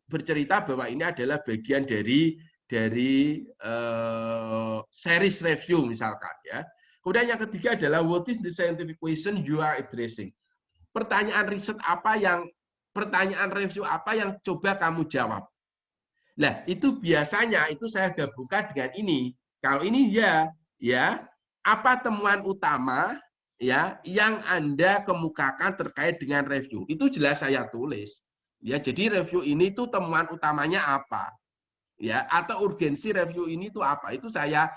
bercerita bahwa ini adalah bagian dari series review misalkan ya. Kemudian yang ketiga adalah what is the scientific question you are addressing? Pertanyaan review apa yang coba kamu jawab? Nah, itu biasanya itu saya gabungkan dengan ini. Kalau ini ya, apa temuan utama ya yang Anda kemukakan terkait dengan review? Itu jelas saya tulis. Ya, jadi review ini tuh temuan utamanya apa? Ya, atau urgensi review ini tuh apa? Itu saya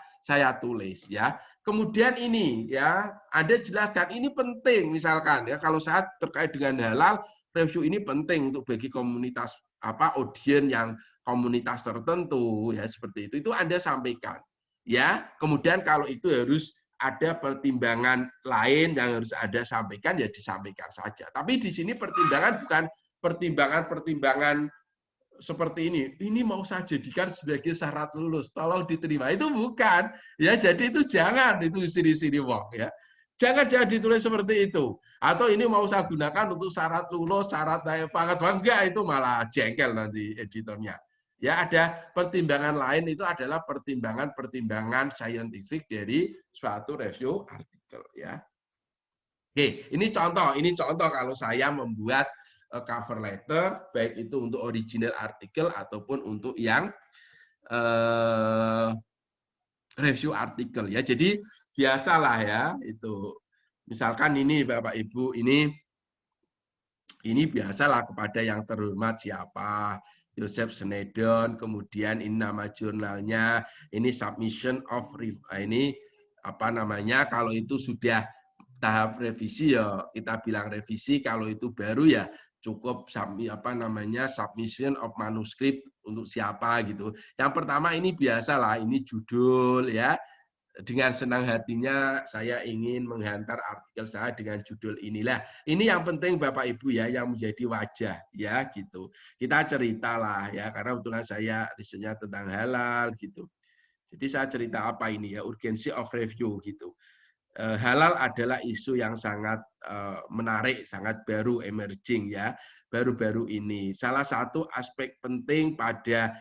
tulis ya. Kemudian ini ya, Anda jelaskan ini penting misalkan ya, kalau saya terkait dengan halal, review ini penting untuk bagi komunitas audiens yang komunitas tertentu ya, seperti itu Anda sampaikan ya. Kemudian kalau itu harus ada pertimbangan lain yang harus Anda sampaikan ya disampaikan saja. Tapi di sini pertimbangan bukan pertimbangan seperti ini mau saya jadikan sebagai syarat lulus, tolong diterima, itu bukan ya. Jadi itu jangan itu sini wong ya. Jangan ditulis seperti itu. Atau ini mau saya gunakan untuk syarat lulus, syarat naik pangkat, enggak, itu malah jengkel nanti editornya. Ya, ada pertimbangan lain, itu adalah pertimbangan saintifik dari suatu review artikel ya. Oke, ini contoh kalau saya membuat cover letter, baik itu untuk original artikel ataupun untuk yang review artikel ya. Jadi biasalah ya itu. Misalkan ini Bapak Ibu, ini biasalah kepada yang terhormat siapa, Joseph Snedon, kemudian ini nama jurnalnya, ini submission of ini apa namanya, kalau itu sudah tahap revisi ya kita bilang revisi, kalau itu baru ya cukup submission of manuskrip untuk siapa gitu. Yang pertama ini biasalah, ini judul ya. Dengan senang hatinya saya ingin menghantar artikel saya dengan judul inilah. Ini yang penting Bapak Ibu ya, yang menjadi wajah ya gitu. Kita ceritalah ya, karena kebetulan saya risetnya tentang halal gitu. Jadi saya cerita apa ini ya, urgency of review gitu. Halal adalah isu yang sangat menarik, sangat baru, emerging ya, baru-baru ini. Salah satu aspek penting pada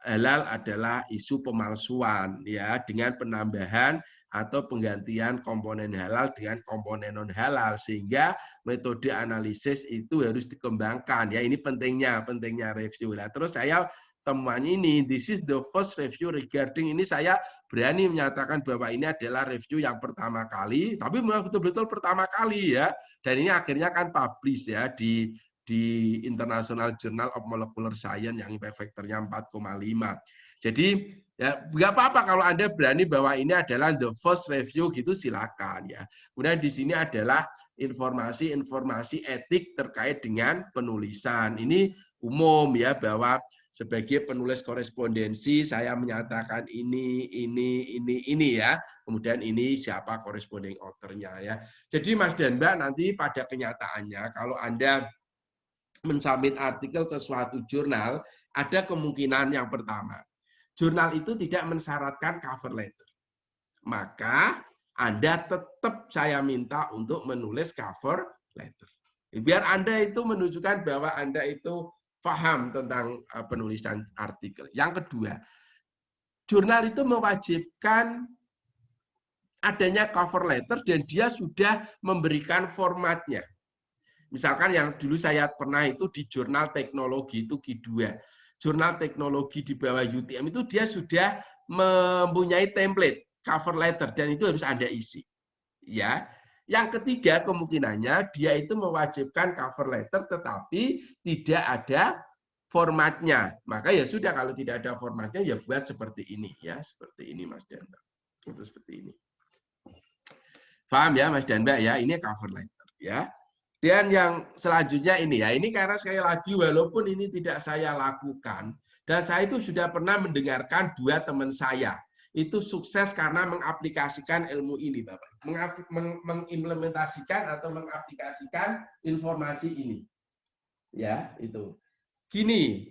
halal adalah isu pemalsuan ya, dengan penambahan atau penggantian komponen halal dengan komponen non halal, sehingga metode analisis itu harus dikembangkan ya. Ini pentingnya review lah. Terus saya temuan ini, this is the first review regarding ini, saya berani menyatakan bahwa ini adalah review yang pertama kali, tapi memang betul-betul pertama kali ya, dan ini akhirnya kan publish ya di International Journal of Molecular Science yang impact factor-nya 4,5. Jadi ya nggak apa-apa kalau Anda berani bahwa ini adalah the first review gitu, silakan ya. Kemudian di sini adalah informasi etik terkait dengan penulisan. Ini umum ya, bahwa sebagai penulis korespondensi saya menyatakan ini ya. Kemudian ini siapa corresponding author-nya ya. Jadi Mas dan Mbak, nanti pada kenyataannya kalau Anda mensubmit artikel ke suatu jurnal, ada kemungkinan yang pertama, jurnal itu tidak mensyaratkan cover letter. Maka Anda tetap saya minta untuk menulis cover letter. Biar Anda itu menunjukkan bahwa Anda itu paham tentang penulisan artikel. Yang kedua, jurnal itu mewajibkan adanya cover letter dan dia sudah memberikan formatnya. Misalkan yang dulu saya pernah itu di jurnal teknologi itu Q2. Jurnal teknologi di bawah UTM itu dia sudah mempunyai template cover letter dan itu harus Anda isi. Ya. Yang ketiga kemungkinannya dia itu mewajibkan cover letter tetapi tidak ada formatnya. Maka ya sudah, kalau tidak ada formatnya ya buat seperti ini ya, seperti ini Mas dan Mbak. Itu seperti ini. Paham ya Mas dan Mbak ya, ini cover letter ya. Dan yang selanjutnya ini ya, ini karena sekali lagi walaupun ini tidak saya lakukan, dan saya itu sudah pernah mendengarkan dua teman saya, itu sukses karena mengaplikasikan ilmu ini Bapak. Mengimplementasikan atau mengaplikasikan informasi ini. Ya, itu. Gini,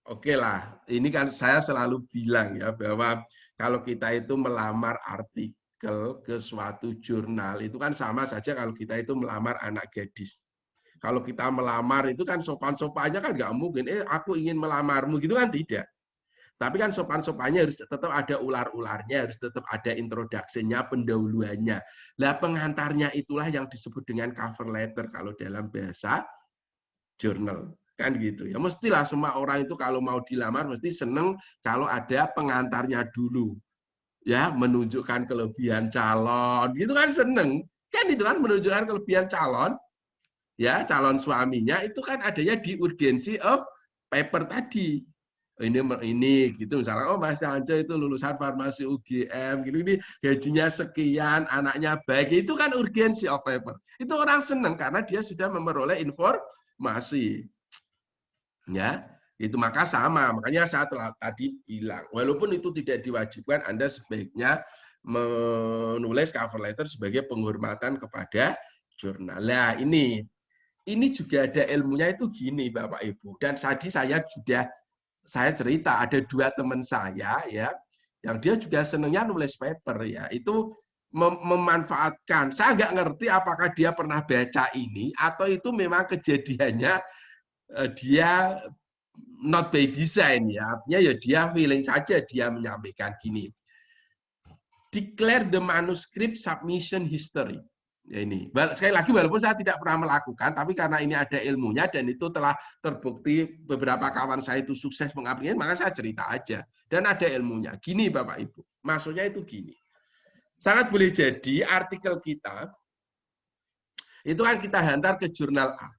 Oke lah, ini kan saya selalu bilang ya bahwa kalau kita itu melamar artikel ke suatu jurnal itu kan sama saja kalau kita itu melamar anak gadis. Kalau kita melamar itu kan sopan-sopannya kan nggak mungkin, aku ingin melamarmu gitu kan tidak. Tapi kan sopan-sopannya harus tetap ada ular-ularnya, harus tetap ada introduction-nya, pendahuluannya. Lah pengantarnya itulah yang disebut dengan cover letter kalau dalam bahasa jurnal. Kan gitu ya. Mestilah semua orang itu kalau mau dilamar mesti seneng kalau ada pengantarnya dulu. Ya, menunjukkan kelebihan calon. Gitu kan seneng. Kan itu kan menunjukkan kelebihan calon. Ya, calon suaminya itu kan adanya di urgency of paper tadi. Ini gitu misalnya, oh Mas Anco itu lulusan farmasi UGM gitu, ini gajinya sekian, anaknya baik, itu kan urgensi of paper. Itu orang senang karena dia sudah memperoleh informasi. Ya, itu maka sama, makanya saya tadi bilang, walaupun itu tidak diwajibkan, Anda sebaiknya menulis cover letter sebagai penghormatan kepada jurnal. Nah, ini juga ada ilmunya itu gini Bapak Ibu, dan tadi saya cerita ada 2 teman saya ya yang dia juga senangnya nulis paper ya, itu memanfaatkan, saya nggak ngerti apakah dia pernah baca ini atau itu memang kejadiannya dia not by design ya, artinya ya dia feeling saja dia menyampaikan gini, declare the manuscript submission history. Ya ini, sekali lagi walaupun saya tidak pernah melakukan, tapi karena ini ada ilmunya dan itu telah terbukti beberapa kawan saya itu sukses mengaplikasikan, maka saya cerita aja. Dan ada ilmunya. Gini Bapak Ibu, maksudnya itu gini. Sangat boleh jadi artikel kita, itu kan kita hantar ke jurnal A.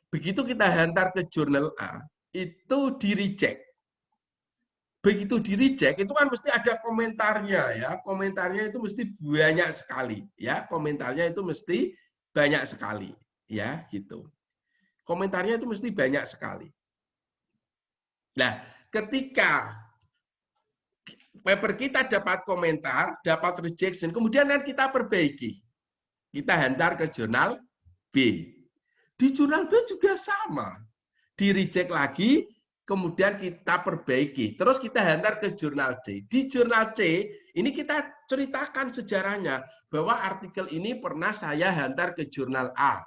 Begitu kita hantar ke jurnal A, itu di-reject. Begitu di-reject itu kan mesti ada komentarnya ya, komentarnya itu mesti banyak sekali ya, komentarnya itu mesti banyak sekali ya gitu. Komentarnya itu mesti banyak sekali. Nah, ketika paper kita dapat komentar, dapat rejection, kemudian kan kita perbaiki. Kita hantar ke jurnal B. Di jurnal B juga sama. Di-reject lagi, kemudian kita perbaiki, terus kita hantar ke jurnal C. Di jurnal C, ini kita ceritakan sejarahnya, bahwa artikel ini pernah saya hantar ke jurnal A.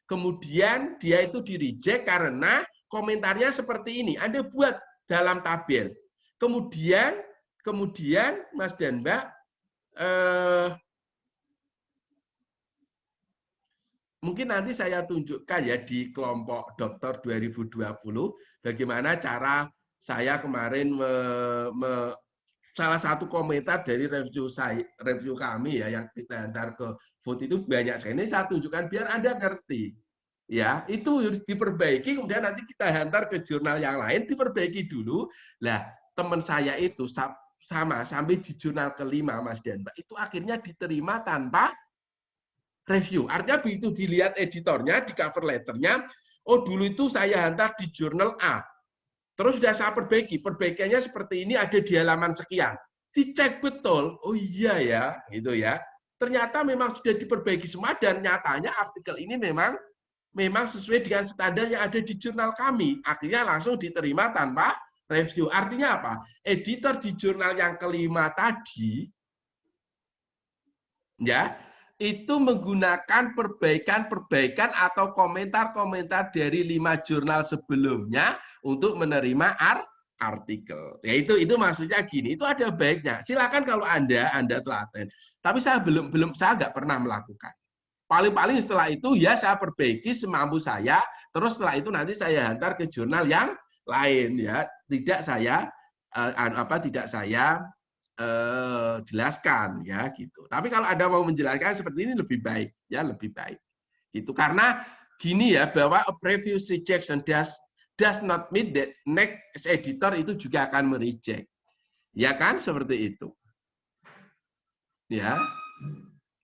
Kemudian dia itu di-reject karena komentarnya seperti ini, Anda buat dalam tabel. Kemudian Mas dan Mbak, mungkin nanti saya tunjukkan ya di kelompok dokter 2020 bagaimana cara saya kemarin salah satu komentar dari review kami ya yang kita antar ke vote itu banyak sekali. Ini saya tunjukkan biar Anda ngerti. Ya, itu harus diperbaiki kemudian nanti kita hantar ke jurnal yang lain diperbaiki dulu. Lah, teman saya itu sama sampai di jurnal kelima Mas dan Mbak itu akhirnya diterima tanpa review. Artinya begitu dilihat editornya, di cover letternya, oh dulu itu saya hantar di jurnal A. Terus sudah saya perbaiki. Perbaikannya seperti ini ada di halaman sekian. Dicek betul. Oh iya ya, gitu ya. Ternyata memang sudah diperbaiki semua dan nyatanya artikel ini memang sesuai dengan standar yang ada di jurnal kami. Akhirnya langsung diterima tanpa review. Artinya apa? Editor di jurnal yang kelima tadi ya, itu menggunakan perbaikan atau komentar-komentar dari 5 jurnal sebelumnya untuk menerima artikel. Ya itu maksudnya gini, itu ada baiknya. Silakan kalau Anda telaten. Tapi saya saya nggak pernah melakukan. Paling-paling setelah itu ya saya perbaiki semampu saya, terus setelah itu nanti saya hantar ke jurnal yang lain ya. Tidak saya jelaskan ya gitu. Tapi kalau Anda mau menjelaskan seperti ini lebih baik ya, lebih baik. Gitu. Karena gini ya, bahwa a previous rejection does not mean that next editor itu juga akan mereject. Ya kan seperti itu. Ya.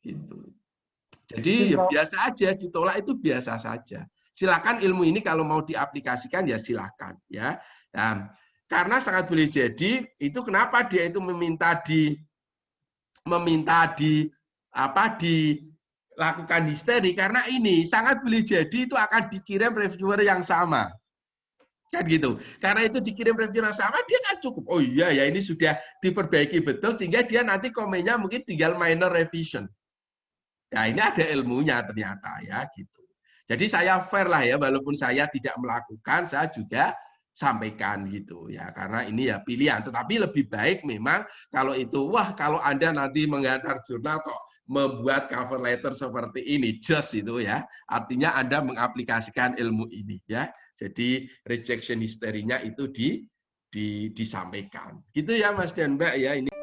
Gitu. Jadi ya biasa aja, ditolak itu biasa saja. Silakan ilmu ini kalau mau diaplikasikan ya silakan ya. Nah, karena sangat boleh jadi itu kenapa dia itu meminta dilakukan histeri, karena ini sangat boleh jadi itu akan dikirim reviewer yang sama. Kan gitu. Karena itu dikirim review yang sama, dia kan cukup. Oh iya ya, ini sudah diperbaiki betul, sehingga dia nanti komennya mungkin tinggal minor revision. Ya ini ada ilmunya ternyata ya gitu. Jadi saya fair lah ya, walaupun saya tidak melakukan, saya juga sampaikan gitu ya, karena ini ya pilihan. Tetapi lebih baik memang kalau itu, wah kalau Anda nanti mengantar jurnal kok membuat cover letter seperti ini, just itu ya, artinya Anda mengaplikasikan ilmu ini ya. Jadi rejection histerinya itu disampaikan. Gitu ya Mas dan Mbak ya ini.